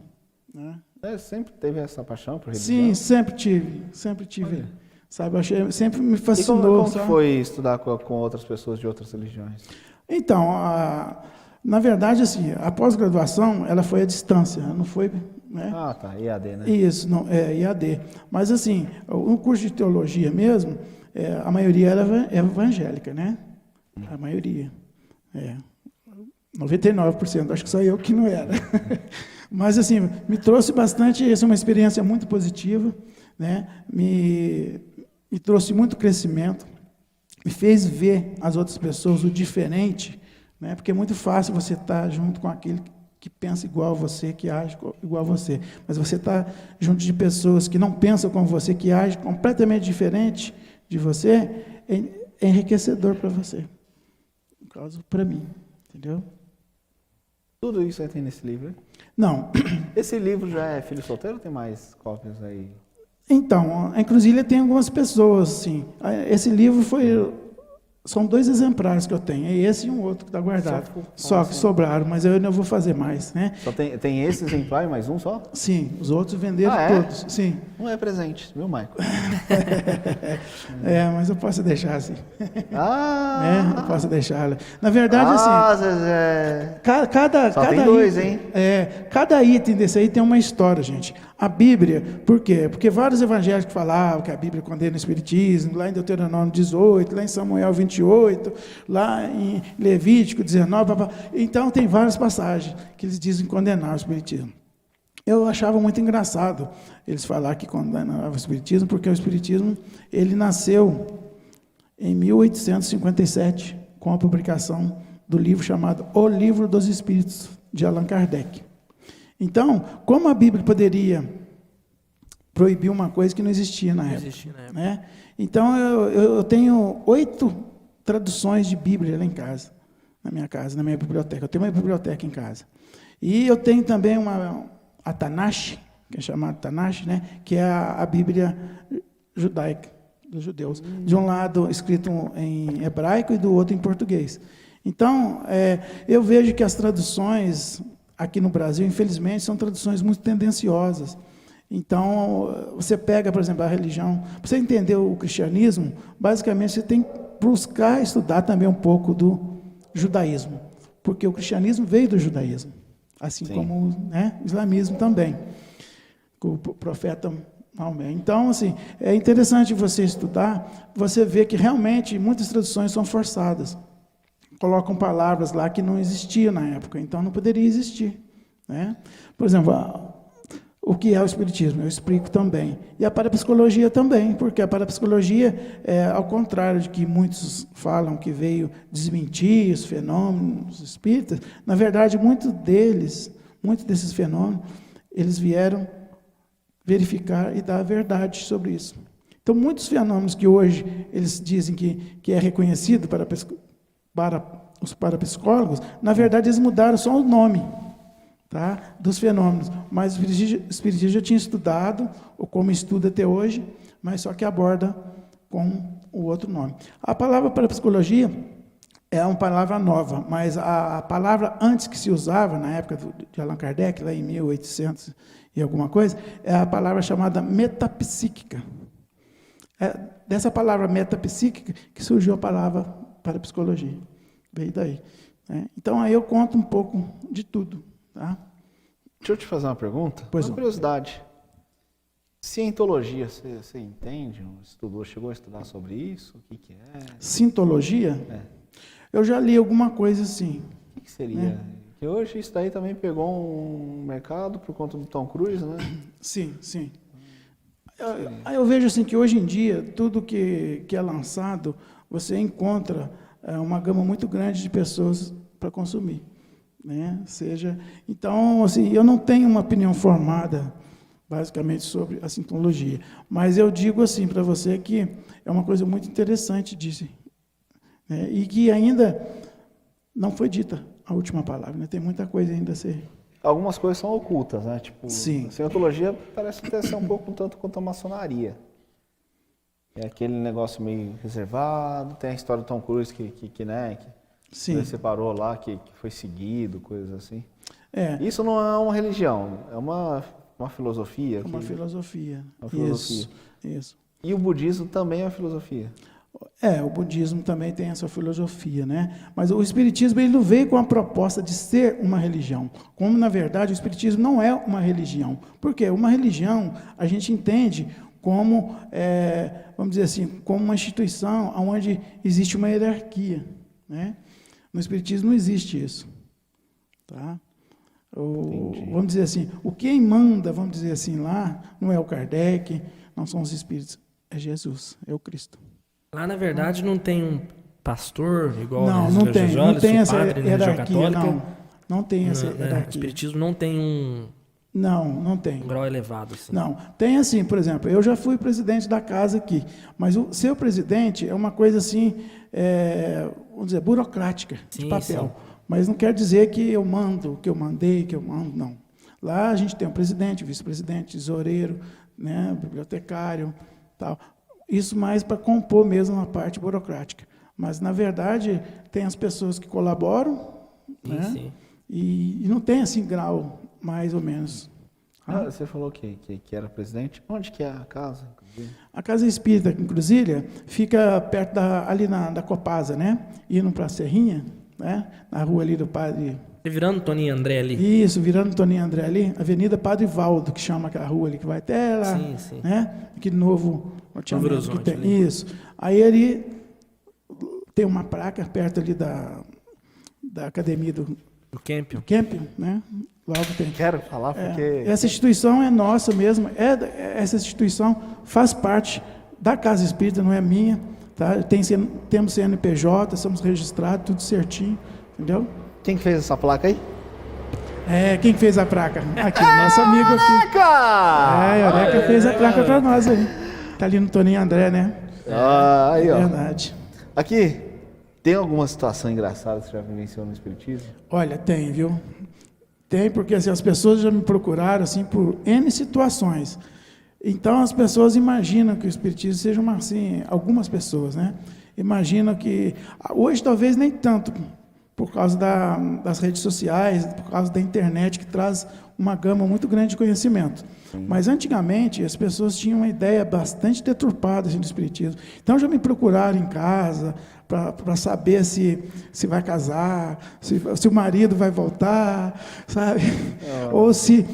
Né? Sempre teve essa paixão por religião? Sim, sempre tive. Olha. Sabe, sempre me fascinou. E como foi estudar com outras pessoas de outras religiões? Então, na verdade, assim, a pós-graduação, ela foi à distância, não foi... Né? Ah, tá, IAD, né? Isso, não, IAD. Mas, assim, o curso de teologia mesmo, a maioria era evangélica, né? A maioria. 99%, acho que só eu que não era. Mas, assim, me trouxe bastante, essa é uma experiência muito positiva, né? Me trouxe muito crescimento, me fez ver as outras pessoas, o diferente, né? Porque é muito fácil você estar junto com aquele que pensa igual a você, que age igual a você. Mas você está junto de pessoas que não pensam como você, que agem completamente diferente de você, é enriquecedor para você. No caso, para mim. Entendeu? Tudo isso aí tem nesse livro? Hein? Não. Esse livro já é Filho Solteiro ou tem mais cópias aí? Então, inclusive tem algumas pessoas, sim. Esse livro são 2 exemplares que eu tenho, é esse e um outro que está guardado. Só que sobraram, mas eu não vou fazer mais, né? Só tem esse exemplar e mais um só? Sim, os outros venderam todos. Sim. Não é presente, viu, Maico? Mas eu posso deixar assim. Eu posso deixar. Na verdade, assim. Zezé. Cada tem 2, hein? Cada item desse aí tem uma história, gente. A Bíblia, por quê? Porque vários evangélicos falavam que a Bíblia condena o Espiritismo, lá em Deuteronômio 18, lá em Samuel 28, lá em Levítico 19, então tem várias passagens que eles dizem condenar o Espiritismo. Eu achava muito engraçado eles falar que condenavam o Espiritismo, porque o Espiritismo ele nasceu em 1857, com a publicação do livro chamado O Livro dos Espíritos, de Allan Kardec. Então, como a Bíblia poderia proibir uma coisa que não existia na época? Né? Então, eu tenho 8 traduções de Bíblia lá em casa, na minha casa, na minha biblioteca. Eu tenho uma biblioteca em casa. E eu tenho também a Tanakh, que é chamada Tanakh, né? Que é a Bíblia judaica, dos judeus. De um lado escrito em hebraico e do outro em português. Então, eu vejo que as traduções aqui no Brasil, infelizmente, são traduções muito tendenciosas. Então, você pega, por exemplo, a religião, para você entender o cristianismo, basicamente você tem que buscar estudar também um pouco do judaísmo, porque o cristianismo veio do judaísmo, assim como, né, o islamismo também, com o profeta Maomé. Então, assim, é interessante você estudar, você vê que realmente muitas traduções são forçadas, colocam palavras lá que não existiam na época, então não poderia existir, né? Por exemplo, o que é o Espiritismo? Eu explico também. E a parapsicologia também, porque a parapsicologia, ao contrário de que muitos falam que veio desmentir os fenômenos espíritas, na verdade, muitos desses fenômenos, eles vieram verificar e dar a verdade sobre isso. Então, muitos fenômenos que hoje eles dizem que é reconhecido para os parapsicólogos, na verdade, eles mudaram só o nome, tá, dos fenômenos, mas o Espiritismo já tinha estudado, ou como estuda até hoje, mas só que aborda com o outro nome. A palavra parapsicologia é uma palavra nova, mas a palavra antes que se usava, na época de Allan Kardec, lá em 1800 e alguma coisa, é a palavra chamada metapsíquica. É dessa palavra metapsíquica que surgiu a palavra parapsicologia. Veio daí, né? Então, aí eu conto um pouco de tudo. Tá? Deixa eu te fazer uma pergunta. Uma curiosidade. Cientologia, você entende? Chegou a estudar sobre isso? O que é? Sintologia? Eu já li alguma coisa assim. O que seria? Que hoje isso daí também pegou um mercado por conta do Tom Cruise, né? Sim, sim. Eu vejo assim que hoje em dia, tudo que é lançado, você encontra uma gama muito grande de pessoas para consumir. Né? Então, assim, eu não tenho uma opinião formada, basicamente, sobre a sintologia, mas eu digo assim para você que é uma coisa muito interessante disso, né? E que ainda não foi dita a última palavra, né? Tem muita coisa ainda a ser... Algumas coisas são ocultas, né? Tipo, sim. A cientologia parece ter ser um pouco tanto quanto a maçonaria. É aquele negócio meio reservado, tem a história do Tom Cruise que Sim. separou lá, que foi seguido, coisas assim. Isso não é uma religião, é uma filosofia. Uma filosofia. Uma filosofia. Isso. E o budismo também é uma filosofia. O budismo também tem essa filosofia, né? Mas o espiritismo ele não veio com a proposta de ser uma religião. Como, na verdade, o espiritismo não é uma religião. Por quê? Uma religião, a gente entende como, vamos dizer assim, como uma instituição onde existe uma hierarquia, né? No espiritismo não existe isso, tá? Vamos dizer assim, o quem manda, vamos dizer assim, lá, não é o Kardec, não são os espíritos, é Jesus, é o Cristo. Lá, na verdade, não tem um pastor igual não tem essa hierarquia, não tem essa hierarquia. O espiritismo não tem não tem. Um grau elevado. Assim. Não, tem assim, por exemplo, eu já fui presidente da casa aqui, mas o seu presidente é uma coisa assim, vamos dizer, burocrática, de papel. Sim. Mas não quer dizer que eu mando, que eu mandei, que eu mando, não. Lá a gente tem o presidente, o vice-presidente, tesoureiro, né, bibliotecário, tal. Isso mais para compor mesmo a parte burocrática. Mas, na verdade, tem as pessoas que colaboram, né? Sim. E não tem assim grau, mais ou menos. Você falou que era presidente. Onde que é a casa? A Casa Espírita, em Cruzília, fica perto ali da Copasa, né? Indo para a Serrinha, né? Na rua ali do Padre... Virando Toninho André ali. Isso, virando Toninho André ali, Avenida Padre Valdo, que chama aquela rua ali, que vai até lá, sim. né? Aquele novo Horizonte que tem. Ali. Isso. Aí ali tem uma placa perto ali da academia do Campion, né? Logo tem. Quero falar porque... Essa instituição é nossa mesmo, essa instituição faz parte da Casa Espírita, não é minha, tá? Temos CNPJ, somos registrados, tudo certinho, entendeu? Quem que fez essa placa aí? Quem fez a placa? Aqui, nosso amigo aqui. Eureka fez a placa para nós aí. Tá ali no Toninho André, né? Aí, ó. Verdade. Aqui, Tem alguma situação engraçada que você já vivenciou no espiritismo? Olha, tem, viu? Tem, porque assim, as pessoas já me procuraram assim, por N situações. Então, as pessoas imaginam que o espiritismo seja uma, assim, algumas pessoas, né? Imaginam que, hoje talvez nem tanto, por causa das redes sociais, por causa da internet, que traz uma gama muito grande de conhecimento. Mas, antigamente, as pessoas tinham uma ideia bastante deturpada assim, do espiritismo. Então, já me procuraram em casa para saber se vai casar, se o marido vai voltar, sabe? Ou se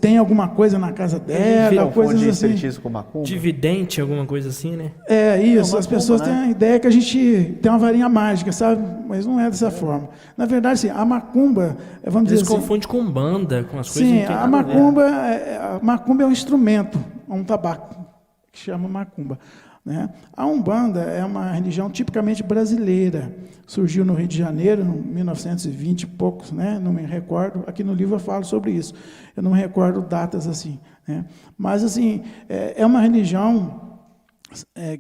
tem alguma coisa na casa dela, coisas assim. espiritismo com macumba? Dividente, alguma coisa assim, né? É isso, Não, as macumba, pessoas né? têm a ideia que a gente tem uma varinha mágica, sabe? Mas não é dessa forma. Na verdade, assim, a macumba, vamos Eles dizer assim... confundem com banda, com as coisas Sim, que não tem a nada ver. macumba é um instrumento, é um tabaco, que chama macumba. Né? A Umbanda é uma religião tipicamente brasileira. Surgiu no Rio de Janeiro, em 1920 e poucos, né? Não me recordo. Aqui no livro eu falo sobre isso. Eu não me recordo datas assim. Né? Mas, assim, é uma religião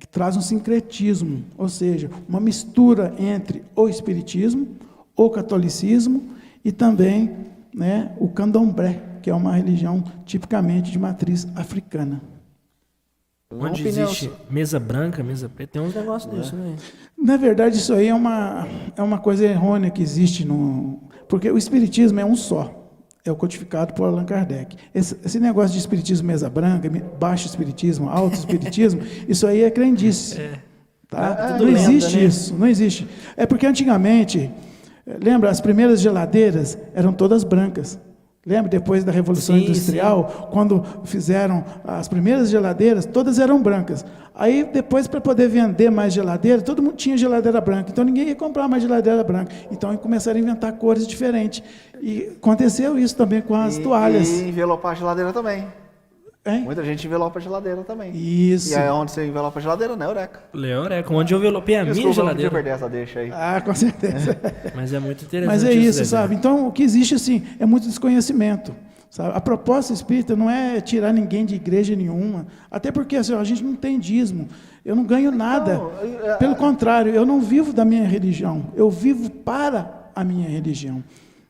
que traz um sincretismo, ou seja, uma mistura entre o espiritismo, o catolicismo e também, né, o candomblé, que é uma religião tipicamente de matriz africana. Onde existe mesa branca, mesa preta, tem uns negócios disso, né? Na verdade, isso aí é uma coisa errônea que existe porque o espiritismo é um só, é o codificado por Allan Kardec. Esse negócio de espiritismo mesa branca, baixo espiritismo, alto espiritismo, isso aí é crendice. Tá? Não existe lenda, né? isso, não existe. É porque antigamente, lembra, as primeiras geladeiras eram todas brancas. Lembra, depois da Revolução Industrial, quando fizeram as primeiras geladeiras, todas eram brancas. Aí, depois, para poder vender mais geladeira, todo mundo tinha geladeira branca, então ninguém ia comprar mais geladeira branca. Então, começaram a inventar cores diferentes. E aconteceu isso também com as toalhas. E envelopar a geladeira também. Hein? Muita gente envelopa a geladeira também. Isso. E aí, onde você envelopa a geladeira? Na Eureka. Leoreca, onde eu envelopei a minha Desculpa, não geladeira. podia perder essa deixa aí. Ah, com certeza. Mas é muito interessante. Mas é isso, Zezé. sabe? Então, o que existe, assim, é muito desconhecimento. Sabe? A proposta espírita não é tirar ninguém de igreja nenhuma, até porque assim, a gente não tem dízimo, eu não ganho nada. Pelo contrário, eu não vivo da minha religião, eu vivo para a minha religião.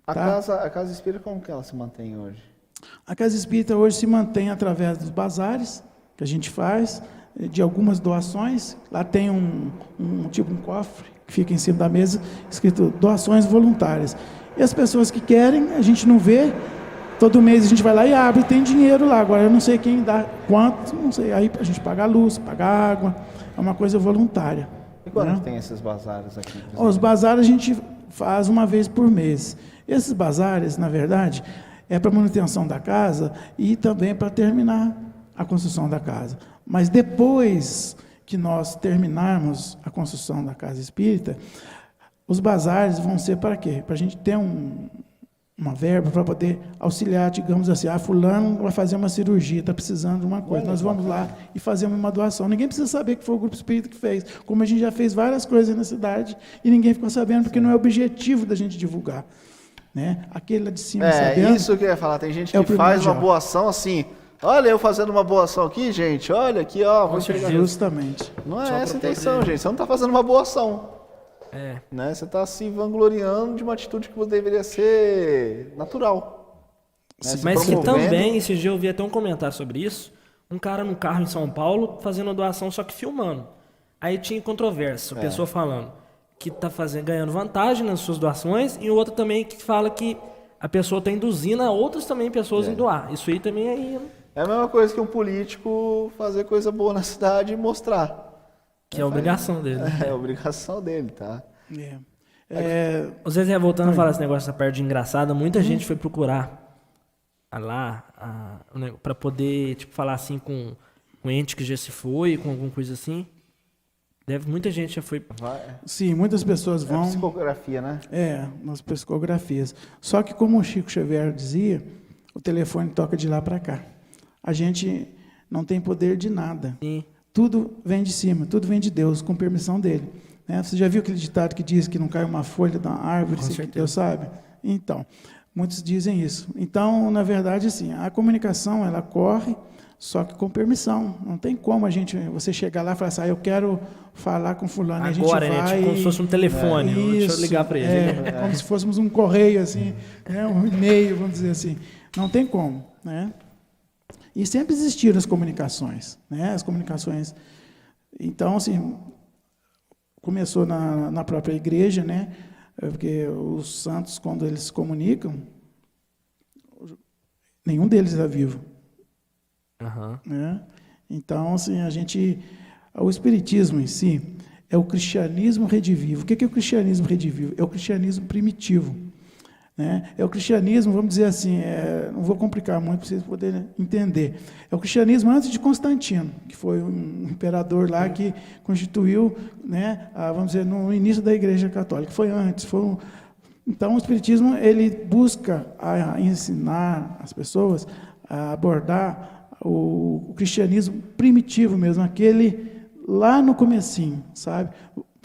A Tá? casa espírita, como que ela se mantém hoje? A casa espírita hoje se mantém através dos bazares que a gente faz, de algumas doações. Lá tem um cofre que fica em cima da mesa, escrito doações voluntárias. E as pessoas que querem, a gente não vê. Todo mês a gente vai lá e abre, tem dinheiro lá. Agora eu não sei quem dá quanto, não sei. Aí a gente paga a luz, paga a água, é uma coisa voluntária. E quando né? que tem esses bazares aqui? Os bazares a gente faz uma vez por mês. Esses bazares, na verdade, é para manutenção da casa e também para terminar a construção da casa. Mas depois que nós terminarmos a construção da casa espírita, os bazares vão ser para quê? Para a gente ter uma verba para poder auxiliar, digamos assim, fulano vai fazer uma cirurgia, está precisando de uma coisa, nós vamos lá e fazemos uma doação. Ninguém precisa saber que foi o grupo espírita que fez, como a gente já fez várias coisas na cidade e ninguém ficou sabendo, porque não é objetivo da gente divulgar. Né? Aquele lá de cima sabendo... Isso que eu ia falar, tem gente que faz uma boa ação assim, olha eu fazendo uma boa ação aqui, gente, olha aqui, ó, vou chegar. Justamente. Não é essa a intenção, gente, você não está fazendo uma boa ação. Né? Você está se vangloriando de uma atitude que deveria ser natural. Né? Mas que também, esses dias eu vi até um comentário sobre isso, um cara num carro em São Paulo fazendo uma doação, só que filmando. Aí tinha controvérsia, a pessoa falando que está ganhando vantagem nas suas doações, e o outro também que fala que a pessoa está induzindo a outras também pessoas em doar. Isso aí também é a mesma coisa que um político fazer coisa boa na cidade e mostrar. Que é a obrigação dele. Né? É a obrigação dele, tá? Às vezes, voltando a falar esse negócio dessa parte de engraçada, muita gente foi procurar lá para poder tipo, falar assim com um ente que já se foi, com alguma coisa assim. Muita gente já foi. Sim, muitas pessoas vão. É psicografia, né? Nas psicografias. Só que, como o Chico Xavier dizia, o telefone toca de lá para cá. A gente não tem poder de nada. Sim. Tudo vem de cima, tudo vem de Deus, com permissão dele. Né? Você já viu aquele ditado que diz que não cai uma folha da árvore, se Deus sabe? Então, muitos dizem isso. Então, na verdade, assim, a comunicação, ela corre, só que com permissão. Não tem como você chegar lá e falar assim, eu quero falar com fulano. E a Agora, gente né? vai... Tipo como se fosse um telefone. Deixa eu ligar para ele. Como se fôssemos um correio, assim, né? Um e-mail, vamos dizer assim. Não tem como, né? E sempre existiram as comunicações, né? As comunicações. Então, assim, começou na própria igreja, né? Porque os santos, quando eles se comunicam, nenhum deles é vivo. Aham. Né? Então, assim, o espiritismo em si é o cristianismo redivivo. O que é o cristianismo redivivo? É o cristianismo primitivo. Né? É o cristianismo, vamos dizer assim, não vou complicar muito para vocês poderem entender. É o cristianismo antes de Constantino, que foi um imperador lá que constituiu, né, vamos dizer, no início da Igreja Católica. Foi antes. Então, o espiritismo ele busca ensinar as pessoas a abordar o cristianismo primitivo mesmo, aquele lá no comecinho, sabe?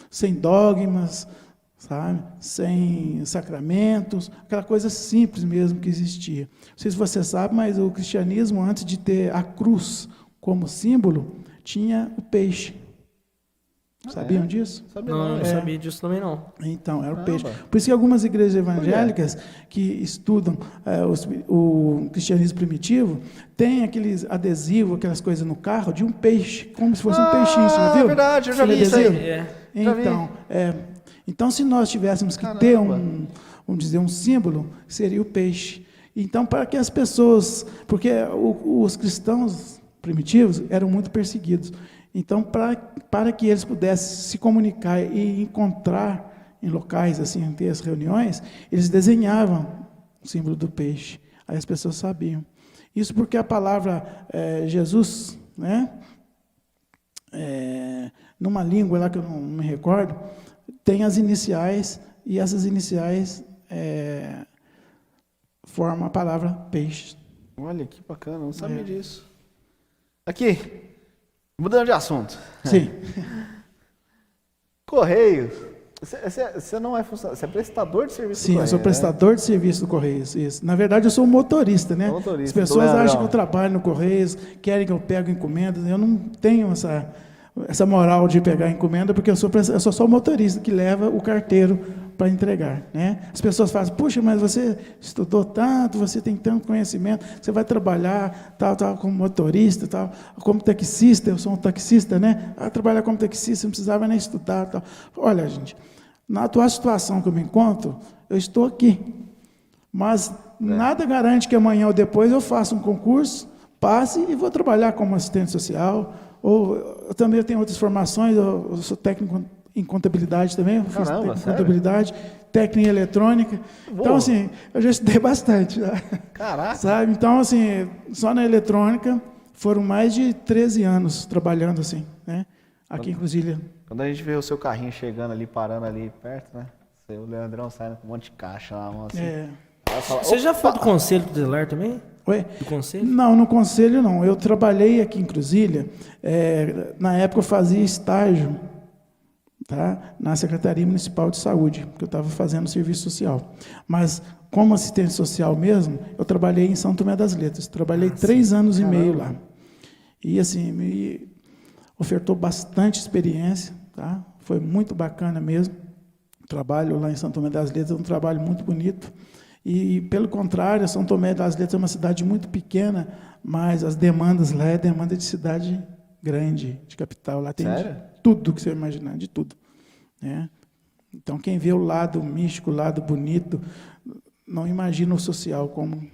Sem dogmas, sabe? Sem sacramentos, aquela coisa simples mesmo que existia. Não sei se você sabe, mas o cristianismo, antes de ter a cruz como símbolo, tinha o peixe. Sabiam disso? Não sabia disso também não. Então, era o peixe. Por isso que algumas igrejas evangélicas que estudam o cristianismo primitivo têm aqueles adesivos, aquelas coisas no carro, de um peixe, como se fosse um peixinho, você já viu? É verdade, eu já vi isso aí. Então, se nós tivéssemos que ter vamos dizer, um símbolo, seria o peixe. Então, para que as pessoas... Porque os cristãos primitivos eram muito perseguidos. Então, para que eles pudessem se comunicar e encontrar em locais, assim, ter as reuniões, eles desenhavam o símbolo do peixe. Aí as pessoas sabiam. Isso porque a palavra Jesus, né, numa língua lá que eu não me recordo, tem as iniciais, e essas iniciais formam a palavra peixe. Olha, que bacana, não sabia disso. Aqui, mudando de assunto. Sim. Correios. Você não é funcionário, você é prestador de serviço do Sim, Correio, eu sou prestador de serviço do Correios. Isso. Na verdade, eu sou um motorista, né? Motorista, As pessoas do acham que eu trabalho no Correios, querem que eu pegue encomendas. Eu não tenho essa moral de pegar encomenda, porque eu sou só o motorista que leva o carteiro para entregar, né? As pessoas falam, puxa, mas você estudou tanto, você tem tanto conhecimento, você vai trabalhar tal como motorista, tal, como taxista, eu sou um taxista, né? Trabalhar como taxista, não precisava nem estudar, tal. Olha, gente, na atual situação que eu me encontro, eu estou aqui, mas nada garante que amanhã ou depois eu faça um concurso, passe e vou trabalhar como assistente social, ou eu também tenho outras formações, eu sou técnico em contabilidade também, eu fiz técnico em contabilidade, técnica em eletrônica. Então, assim, eu já estudei bastante. Né? Caraca! Sabe? Então, assim, só na eletrônica foram mais de 13 anos trabalhando assim, né? Aqui em Cruzilha. Quando a gente vê o seu carrinho chegando ali, parando ali perto, né? O Leandrão saindo com um monte de caixa lá, assim. Você já foi do Conselho Tutelar também? Oi? Do Conselho? Não, no Conselho não. Eu trabalhei aqui em Cruzilha, na época eu fazia estágio, tá? Na Secretaria Municipal de Saúde, porque eu estava fazendo serviço social. Mas, como assistente social mesmo, eu trabalhei em São Tomé das Letras. Trabalhei 3 anos e meio lá. E, assim, me ofertou bastante experiência, tá? Foi muito bacana mesmo. O trabalho lá em São Tomé das Letras é um trabalho muito bonito. E, pelo contrário, São Tomé das Letras é uma cidade muito pequena, mas as demandas lá é demanda de cidade grande, de capital. Lá tem tudo que você imaginar, de tudo. Né? Então, quem vê o lado místico, o lado bonito, não imagina o social, como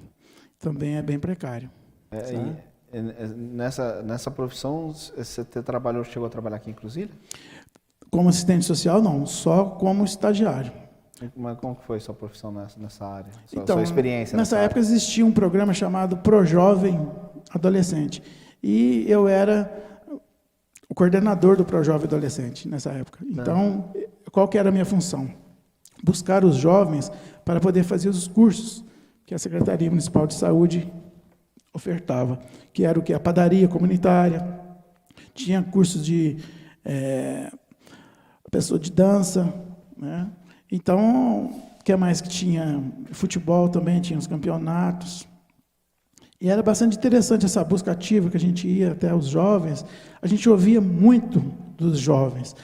também é bem precário. Nessa profissão, você chegou a trabalhar aqui em Cruzilha? Como assistente social, não, só como estagiário. Mas como foi a sua profissão nessa área? Sua experiência nessa época existia um programa chamado ProJovem Adolescente. E eu era o coordenador do ProJovem Adolescente nessa época. Então, qual que era a minha função? Buscar os jovens para poder fazer os cursos que a Secretaria Municipal de Saúde ofertava, que era o que? A padaria comunitária, tinha cursos de pessoa de dança, né? Então, o que mais que tinha? Futebol também, tinha os campeonatos. E era bastante interessante essa busca ativa que a gente ia até os jovens. A gente ouvia muito dos jovens.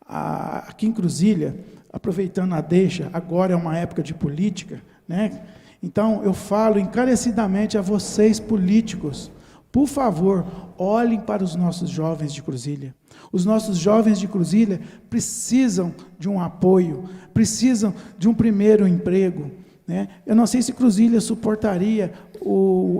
Aqui em Cruzília, aproveitando a deixa, agora é uma época de política, né? Então, eu falo encarecidamente a vocês, políticos, por favor, olhem para os nossos jovens de Cruzília. Os nossos jovens de Cruzília precisam de um apoio, precisam de um primeiro emprego, né? Eu não sei se Cruzília suportaria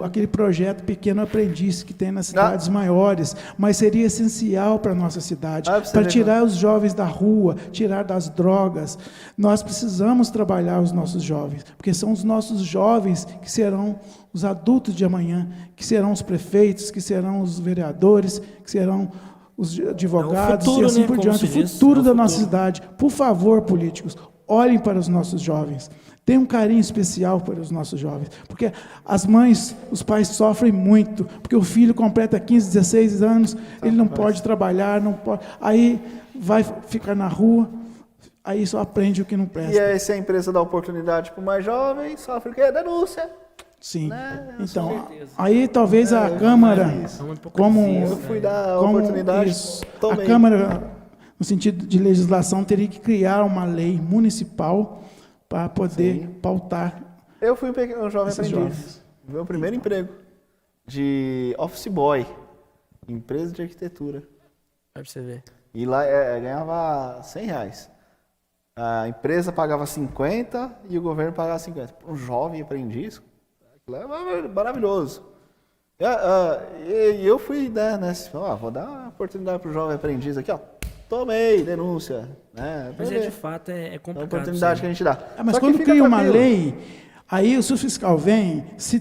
aquele projeto Pequeno Aprendiz que tem nas cidades maiores, mas seria essencial para a nossa cidade, para tirar os jovens da rua, tirar das drogas. Nós precisamos trabalhar os nossos jovens, porque são os nossos jovens que serão os adultos de amanhã, que serão os prefeitos, que serão os vereadores, que serão os advogados, futuro, e assim né, por como diante, se o diz, futuro da futuro. nossa cidade. Por favor, políticos, olhem para os nossos jovens. Tenham um carinho especial para os nossos jovens, porque as mães, os pais sofrem muito, porque o filho completa 15, 16 anos, ele não pode trabalhar, não pode, aí vai ficar na rua, aí só aprende o que não presta. E aí, se a empresa dá oportunidade para o mais jovem, sofre o quê? Denúncia. Sim. Né? Então, aí talvez a Câmara, como Eu fui dar oportunidade, a Câmara, no sentido de legislação, teria que criar uma lei municipal para poder pautar. Eu fui um jovem Esses aprendiz. jovens. Meu primeiro emprego de office boy, empresa de arquitetura. Pra você ver. E lá ganhava R$100. A empresa pagava 50 e o governo pagava 50. Um jovem aprendiz, aquilo é maravilhoso. E eu fui, né, vou dar uma oportunidade para o jovem aprendiz aqui, ó. Tomei, denúncia. Né, Mas de fato é é a complicado. oportunidade que a gente dá. Mas Só que quando fica cria uma tranquilo. lei, aí o fiscal vem, se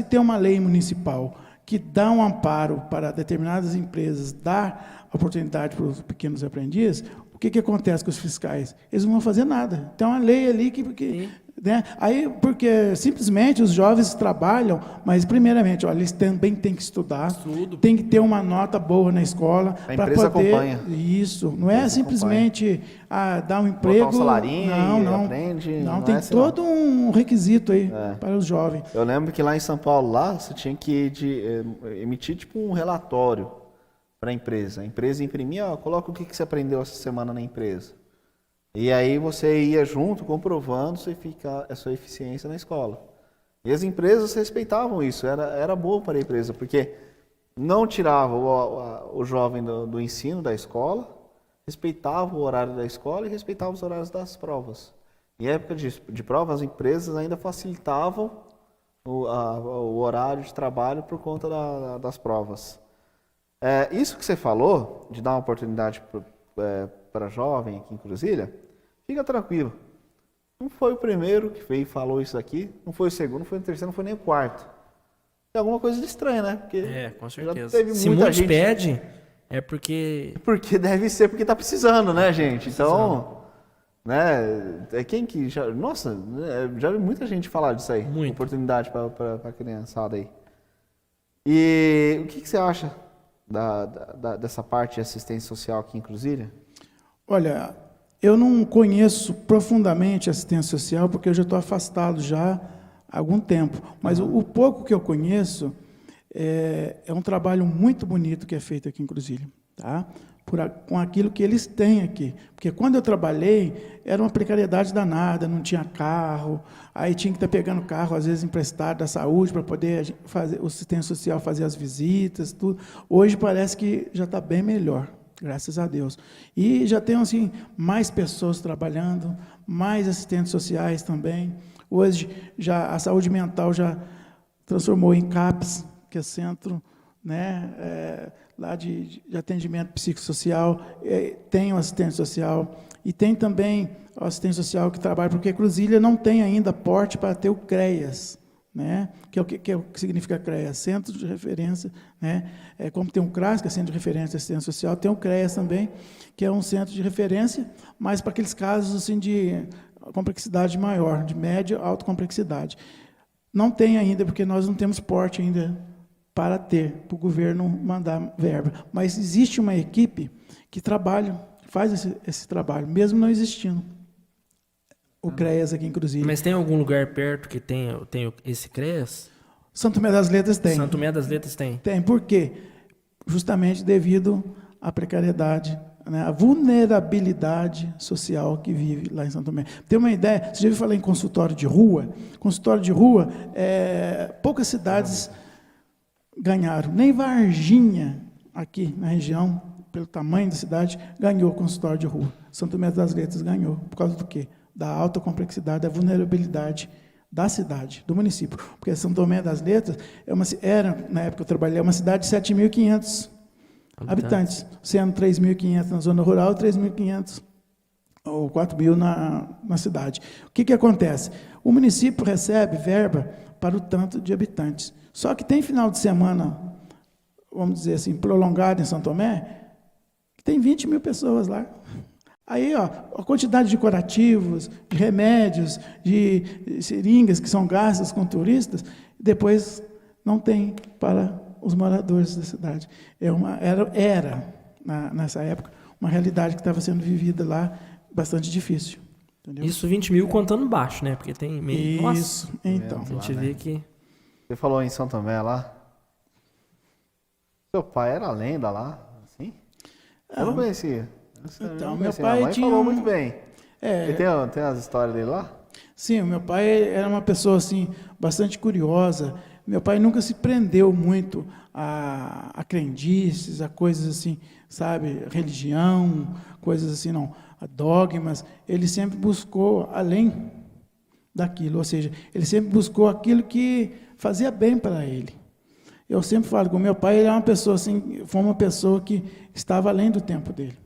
tem uma lei municipal que dá um amparo para determinadas empresas, dar oportunidade para os pequenos aprendizes, o que acontece com os fiscais? Eles não vão fazer nada. Tem uma lei ali que né? Aí, porque simplesmente os jovens trabalham, mas primeiramente, olha, eles também têm que estudar, tem que ter uma nota boa na escola. A para empresa poder, acompanha. Isso, não é simplesmente dar um emprego. Botar um salarinho, não, aprende. não, Não tem é assim, todo um requisito aí para os jovens. Eu lembro que lá em São Paulo, lá, você tinha que emitir tipo um relatório para a empresa. A empresa imprimia, ó, coloca o que você aprendeu essa semana na empresa. E aí você ia junto comprovando a sua eficiência na escola. E as empresas respeitavam isso, era bom para a empresa, porque não tirava o jovem do ensino da escola, respeitava o horário da escola e respeitava os horários das provas. Em época de prova, as empresas ainda facilitavam o horário de trabalho por conta das provas. Isso que você falou, de dar uma oportunidade para jovem aqui em Cruzília, fica tranquilo. Não foi o primeiro que veio e falou isso aqui, não foi o segundo, não foi o terceiro, não foi nem o quarto. É alguma coisa de estranha, né? Porque Com já certeza. teve Se muita muitos gente... pedem, é porque... Porque deve ser porque tá precisando, né, gente? Então, né, quem que já... Nossa, já vi muita gente falar disso aí. Muito. Oportunidade para a criançada aí. E o que você acha dessa parte de assistência social aqui em Cruzília? Olha, eu não conheço profundamente assistência social, porque eu já estou afastado já há algum tempo. Mas o pouco que eu conheço é um trabalho muito bonito que é feito aqui em Cruzília, tá? Com aquilo que eles têm aqui. Porque quando eu trabalhei, era uma precariedade danada, não tinha carro, aí tinha que estar pegando carro, às vezes emprestado da saúde, para poder fazer o assistência social, fazer as visitas, tudo. Hoje parece que já está bem melhor. Graças a Deus. E já tem assim, mais pessoas trabalhando, mais assistentes sociais também. Hoje já a saúde mental já transformou em CAPS, que é centro, né, lá de atendimento psicossocial, tem o assistente social, e tem também o assistente social que trabalha, porque Cruzília não tem ainda porte para ter o CREAS, né? Que é o que significa CREAS, Centro de Referência, né? Como tem um CRAS, que é Centro de Referência de Assistência Social, tem o CREAS também, que é um centro de referência, mas para aqueles casos assim, de complexidade maior, de média a alta complexidade. Não tem ainda, porque nós não temos porte ainda para ter, para o governo mandar verba. Mas existe uma equipe que trabalha, faz esse trabalho, mesmo não existindo o CREAS aqui em Cruzília. Mas tem algum lugar perto que tem esse CREAS? Santo Tomé das Letras tem. Santo Tomé das Letras tem. Tem, por quê? Justamente devido à precariedade né, a vulnerabilidade social que vive lá em Santo Tomé. Tem uma ideia, você já ouviu falar em consultório de rua? Consultório de rua, poucas cidades ganharam. Nem Varginha, aqui na região, pelo tamanho da cidade, ganhou consultório de rua. São Tomé das Letras ganhou. Por causa do quê? Da alta complexidade, da vulnerabilidade da cidade, do município. Porque São Tomé das Letras era, na época que eu trabalhei, uma cidade de 7.500 habitantes, sendo 3.500 na zona rural e 3.500 ou 4.000 na cidade. O que acontece? O município recebe verba para o tanto de habitantes. Só que tem final de semana, vamos dizer assim, prolongado em São Tomé, que tem 20 mil pessoas lá. Aí, a quantidade de curativos, de remédios, de seringas que são gastas com turistas, não tem para os moradores da cidade. Era nessa época, uma realidade que estava sendo vivida lá, bastante difícil. Entendeu? Isso 20 mil contando baixo, né? Porque tem meio... Isso, Nossa, então. a gente vê que... Você falou em São Tomé lá. Seu pai era lenda lá, assim? Eu não conhecia. Então, meu pai mãe tinha falou muito bem. É, E tem as histórias dele lá? sim, o meu pai era uma pessoa assim, bastante curiosa. Meu pai nunca se prendeu muito a crendices, a coisas assim, sabe, religião, coisas assim, não, a dogmas. Ele sempre buscou além daquilo, ou seja, ele sempre buscou aquilo que fazia bem para ele. Eu sempre falo que o meu pai, ele é uma pessoa assim, foi uma pessoa que estava além do tempo dele.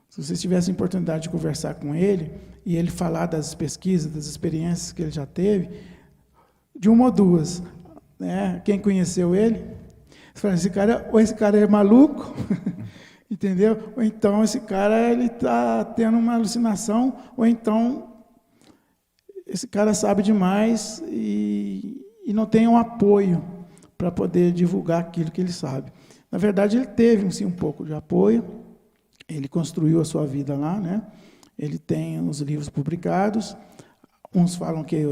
Se vocês tivessem oportunidade de conversar com ele e ele falar das pesquisas, das experiências que ele já teve, de uma ou duas, né? Quem conheceu ele, você fala, ou esse cara é maluco, entendeu? Ou então esse cara ele está tendo uma alucinação, ou então esse cara sabe demais e não tem um apoio para poder divulgar aquilo que ele sabe. Na verdade, ele teve sim, um pouco de apoio. Ele construiu a sua vida lá, né? Ele tem os livros publicados. Uns falam que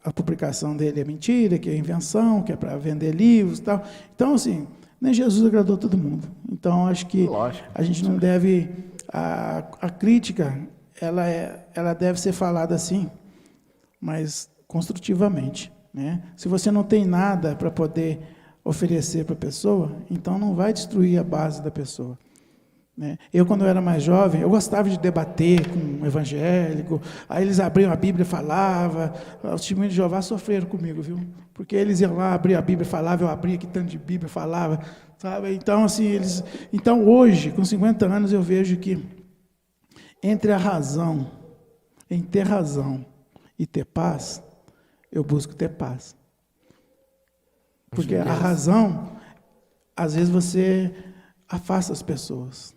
a publicação dele é mentira, que é invenção, que é para vender livros e tal. Então, assim, nem Jesus agradou todo mundo. Então, acho que a gente não deve... A crítica, ela deve ser falada assim, mas construtivamente, né? Se você não tem nada para poder oferecer para a pessoa, então não vai destruir a base da pessoa. Eu, quando eu era mais jovem, eu gostava de debater com um evangélico, aí eles abriam a Bíblia e falavam, os testemunhos de Jeová sofreram comigo, viu? Porque eles iam lá, abriam a Bíblia e falavam, eu abria aqui tanto de Bíblia, falava, sabe? Então, assim, então, hoje, com 50 anos, eu vejo que entre a razão, em ter razão e ter paz, eu busco ter paz. Porque a razão, às vezes você afasta as pessoas,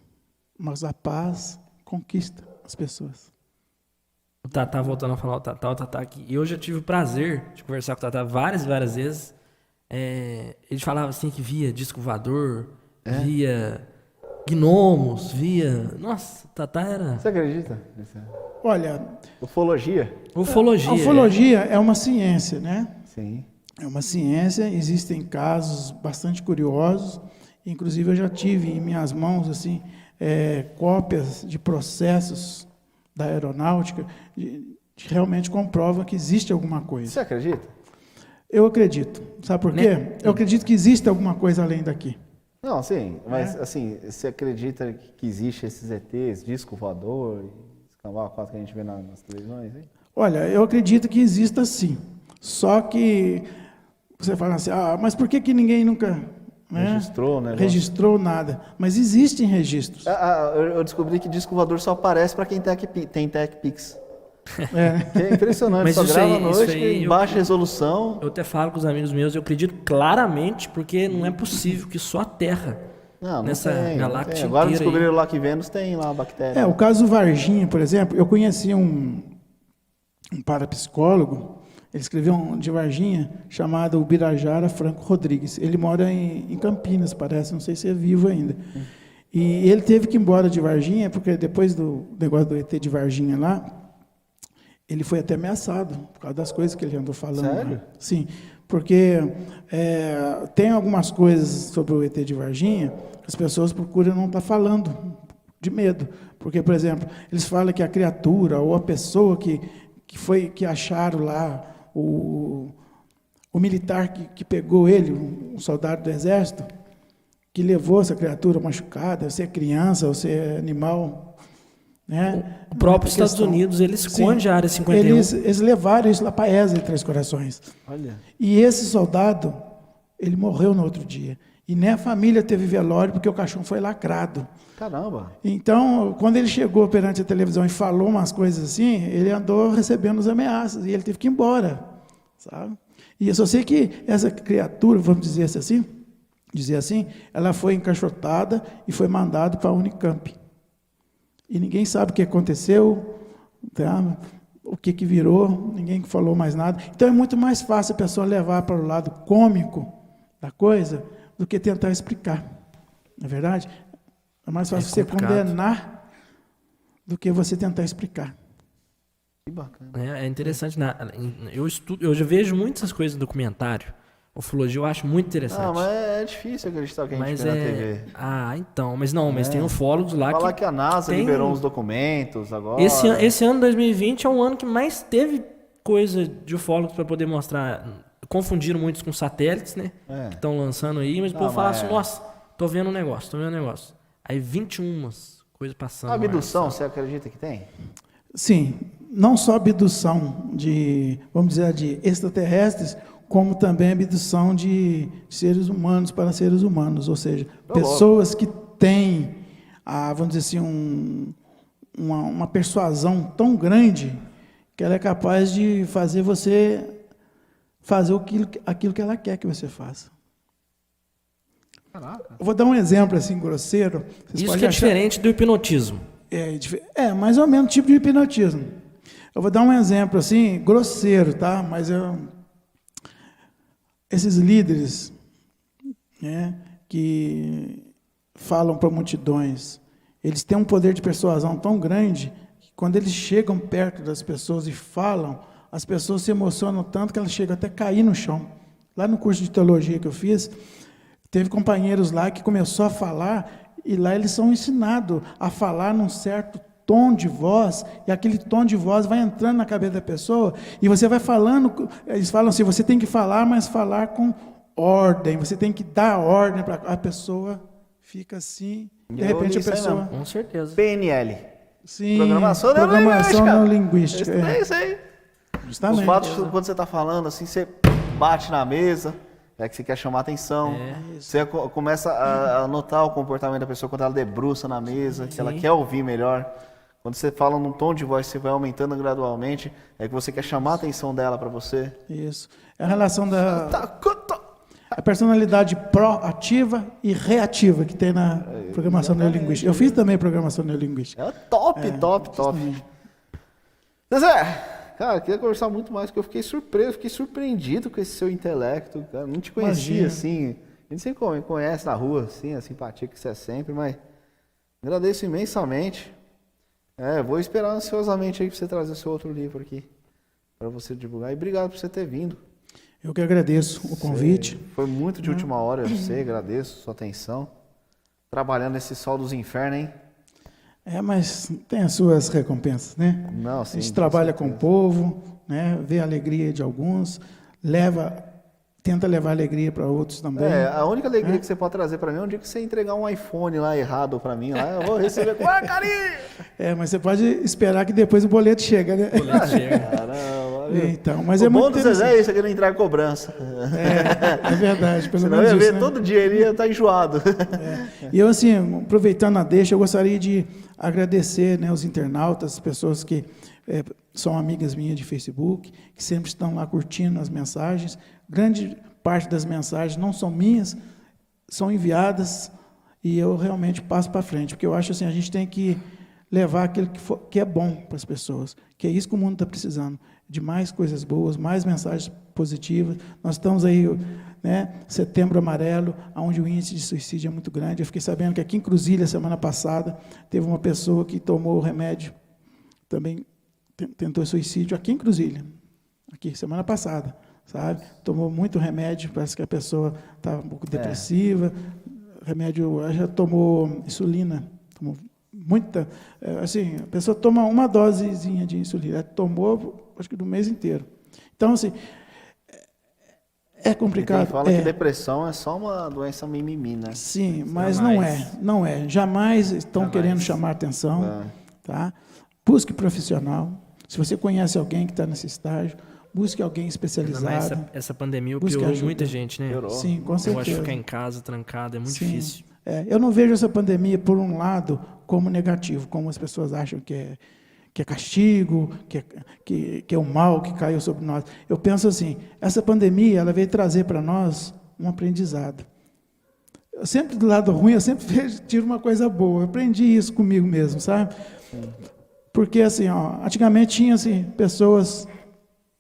mas a paz conquista as pessoas. O Tatá, voltando a falar, o Tatá aqui. E hoje eu tive o prazer de conversar com o Tatá várias vezes. Ele falava assim que via disco voador, via gnomos, via... Nossa, o Tatá era... Você acredita? Olha... Ufologia? Ufologia. A ufologia é uma ciência, né? Sim. É uma ciência, existem casos bastante curiosos. Inclusive, eu já tive em minhas mãos assim, cópias de processos da aeronáutica que realmente comprovam que existe alguma coisa. Você acredita? Eu acredito. Sabe por quê? Eu acredito que existe alguma coisa além daqui. Não, sim. Mas, assim, você acredita que existe esses ETs, disco voador, escambau 4 que a gente vê nas televisões? Hein? Olha, eu acredito que exista sim. Só que você fala assim, mas por que ninguém nunca... Registrou, né? Registrou nada. Mas existem registros. Eu descobri que disco voador só aparece para quem tem TechPix. É. Que é impressionante, Mas só isso grava aí- à isso noite, aí em baixa resolução. Eu até falo com os amigos meus, eu acredito claramente, porque não é possível que só a Terra, Não nessa tem, galáxia tem. Agora inteira descobriram aí. lá que Vênus tem lá a bactéria. O caso do Varginha, por exemplo, eu conheci um parapsicólogo, ele escreveu um de Varginha, chamado Ubirajara Franco Rodrigues. Ele mora em Campinas, parece, não sei se é vivo ainda. E ele teve que ir embora de Varginha, porque depois do negócio do ET de Varginha lá, ele foi até ameaçado, por causa das coisas que ele andou falando. Sério? Lá. Sim, porque tem algumas coisas sobre o ET de Varginha que as pessoas procuram não estar falando, de medo. Porque, por exemplo, eles falam que a criatura ou a pessoa que acharam lá, o militar que pegou ele, um soldado do exército, que levou essa criatura machucada, se é criança ou se é animal. Né? O próprio Estados Unidos, ele esconde Sim, a Área 51. Eles levaram isso lá para ESA, em Três Corações. Olha. E esse soldado, ele morreu no outro dia. E nem a família teve velório, porque o caixão foi lacrado. Caramba. Então, quando ele chegou perante a televisão e falou umas coisas assim, ele andou recebendo as ameaças, e ele teve que ir embora, sabe? E eu só sei que essa criatura, vamos dizer assim, ela foi encaixotada e foi mandada para a Unicamp. E ninguém sabe o que aconteceu, tá? O que virou, ninguém falou mais nada. Então é muito mais fácil a pessoa levar para o lado cômico da coisa do que tentar explicar. Não é verdade? É mais fácil você condenar do que você tentar explicar. Que bacana. É interessante. Eu já vejo muitas coisas no documentário. Ufologia eu acho muito interessante. Ah, mas é difícil acreditar que a gente vê na TV. Ah, então. Mas tem ufólogos lá Falar que a NASA tem... liberou uns documentos agora. Esse ano 2020 é um ano que mais teve coisa de ufólogos para poder mostrar. Confundiram muitos com satélites, né? Que estão lançando aí, mas o povo fala assim, nossa, tô vendo um negócio. Aí 21 coisas passando. A abdução, você acredita que tem? Sim, não só abdução de, vamos dizer, de extraterrestres, como também abdução de seres humanos para seres humanos, ou seja, pessoas que têm, vamos dizer assim, uma persuasão tão grande que ela é capaz de fazer você fazer aquilo que ela quer que você faça. Caraca. Eu vou dar um exemplo assim grosseiro. Isso que é diferente do hipnotismo. É mais ou menos tipo de hipnotismo. Eu vou dar um exemplo assim grosseiro, tá? Mas esses líderes, né, que falam para multidões, eles têm um poder de persuasão tão grande que quando eles chegam perto das pessoas e falam, as pessoas se emocionam tanto que elas chegam até a cair no chão. Lá no curso de teologia que eu fiz, teve companheiros lá que começou a falar, e lá eles são ensinados a falar num certo tom de voz, e aquele tom de voz vai entrando na cabeça da pessoa, e você vai falando, eles falam assim, você tem que falar, mas falar com ordem, você tem que dar ordem para a pessoa, fica assim, de repente a pessoa... Com certeza. PNL. Sim, Programação neurolinguística. É isso aí. Justamente. Os fatos, quando você está falando, assim, você bate na mesa, que você quer chamar atenção. Você começa a notar o comportamento da pessoa quando ela debruça na mesa, que ela quer ouvir melhor. Quando você fala num tom de voz, você vai aumentando gradualmente, é que você quer chamar a atenção dela para você. Isso. É a relação a personalidade proativa e reativa que tem na programação neurolinguística. Eu fiz também programação neurolinguística. É top. Zezé, cara, queria conversar muito mais, porque eu fiquei surpreso, fiquei surpreendido com esse seu intelecto, cara. Não te conhecia, Imagina. assim. A gente sempre conhece na rua, assim, a simpatia que você é sempre, mas agradeço imensamente. Vou esperar ansiosamente aí pra você trazer seu outro livro aqui, para você divulgar. E obrigado por você ter vindo. Eu que agradeço o convite. Foi muito de última hora, eu sei, agradeço sua atenção. Trabalhando nesse sol dos infernos, hein? Mas tem as suas recompensas, né? Não, sim, a gente trabalha com o povo, né? Vê a alegria de alguns, tenta levar alegria para outros também. A única alegria que você pode trazer para mim é um dia que você entregar um iPhone lá errado para mim, lá eu vou receber com carinho! Mas você pode esperar que depois o boleto chega, né? Caramba, viu? Então, mas o é bom muito do Zezé é interessante. isso, é que ele entrar em cobrança. É verdade, pelo Senão menos eu ia isso, ver né? todo dia, ele ia estar enjoado. E eu, assim, aproveitando a deixa, eu gostaria de agradecer, né, os internautas, as pessoas que são amigas minhas de Facebook, que sempre estão lá curtindo as mensagens. Grande parte das mensagens não são minhas, são enviadas e eu realmente passo para frente, porque eu acho assim, a gente tem que levar aquilo que é bom para as pessoas, que é isso que o mundo está precisando, de mais coisas boas, mais mensagens positivas. Nós estamos aí, né, Setembro Amarelo, onde o índice de suicídio é muito grande. Eu fiquei sabendo que aqui em Cruzília, semana passada, teve uma pessoa que tomou o remédio, também tentou suicídio aqui em Cruzília, aqui, semana passada, sabe? Tomou muito remédio, parece que a pessoa estava um pouco depressiva, remédio, já tomou insulina, tomou assim, a pessoa toma uma dosezinha de insulina, tomou, acho que do mês inteiro. Então, assim, é complicado. Quem fala que depressão é só uma doença mimimi, né? Sim, mas Jamais. não é. Jamais estão querendo chamar atenção, tá? Busque profissional. Se você conhece alguém que está nesse estágio, busque alguém especializado. Essa pandemia Busque piorou ajuda. muita gente, né? Piorou. Sim, com Eu acho que certeza. ficar em casa, trancado, é muito Sim. difícil. Eu não vejo essa pandemia, por um lado, como negativo, como as pessoas acham que é castigo, que é o mal que caiu sobre nós. Eu penso assim, essa pandemia ela veio trazer para nós um aprendizado. Eu sempre, do lado ruim, eu sempre tiro uma coisa boa. Eu aprendi isso comigo mesmo, sabe? Porque, assim, antigamente tinha assim, pessoas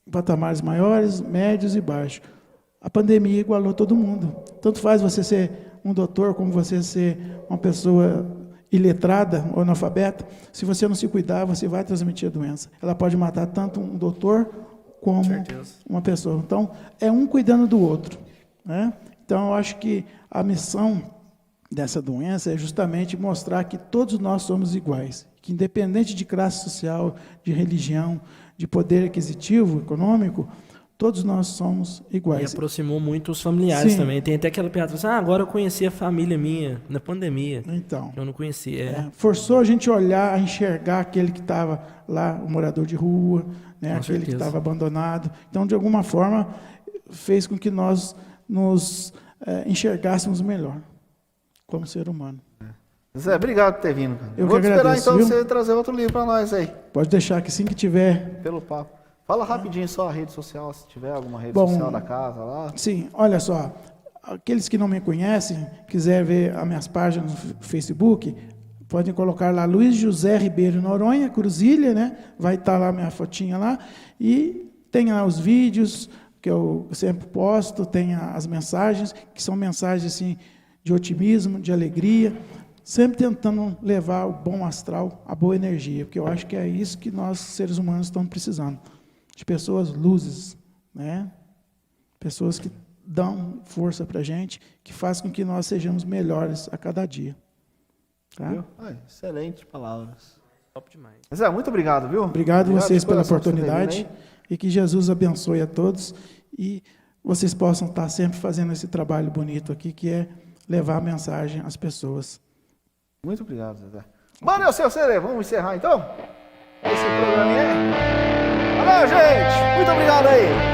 em patamares maiores, médios e baixos. A pandemia igualou todo mundo. Tanto faz você ser um doutor como você ser uma pessoa iletrada ou analfabeta. Se você não se cuidar, você vai transmitir a doença. Ela pode matar tanto um doutor como uma pessoa. Então, é um cuidando do outro, né? Então, eu acho que a missão dessa doença é justamente mostrar que todos nós somos iguais, que independente de classe social, de religião, de poder aquisitivo, econômico, todos nós somos E iguais. aproximou muito os familiares Sim. também. Tem até aquela piada, assim, agora eu conheci a família minha na pandemia. Então, Eu não conhecia. forçou a gente a olhar, a enxergar aquele que estava lá, o morador de rua, né, Com aquele que certeza. estava abandonado. Então, de alguma forma, fez com que nós nos enxergássemos melhor como ser humano. Zé, obrigado por ter vindo, cara. Eu Vou que te esperar agradeço, então viu? você trazer outro livro para nós aí, Pode deixar que assim que tiver. pelo papo. Fala rapidinho só a rede social, se tiver alguma rede Bom, social da casa lá. Sim, olha só, aqueles que não me conhecem, quiser ver as minhas páginas no Facebook, podem colocar lá Luiz José Ribeiro Noronha, Cruzilha, né? Vai estar lá minha fotinha lá, e tem lá os vídeos que eu sempre posto, tem as mensagens, que são mensagens assim, de otimismo, de alegria, sempre tentando levar o bom astral, a boa energia, porque eu acho que é isso que nós, seres humanos, estamos precisando, de pessoas luzes, né? Pessoas que dão força para a gente, que faz com que nós sejamos melhores a cada dia. Tá? Viu? Ai, excelentes palavras. Top demais. Zé, muito obrigado, viu? Obrigado a vocês de pela coração por você ter oportunidade vindo aí. e que Jesus abençoe a todos e vocês possam estar sempre fazendo esse trabalho bonito aqui, que é levar a mensagem às pessoas. Muito obrigado, Zé. Mano, seu Cere, vamos encerrar então? Esse programa é. Valeu, gente! Muito obrigado aí!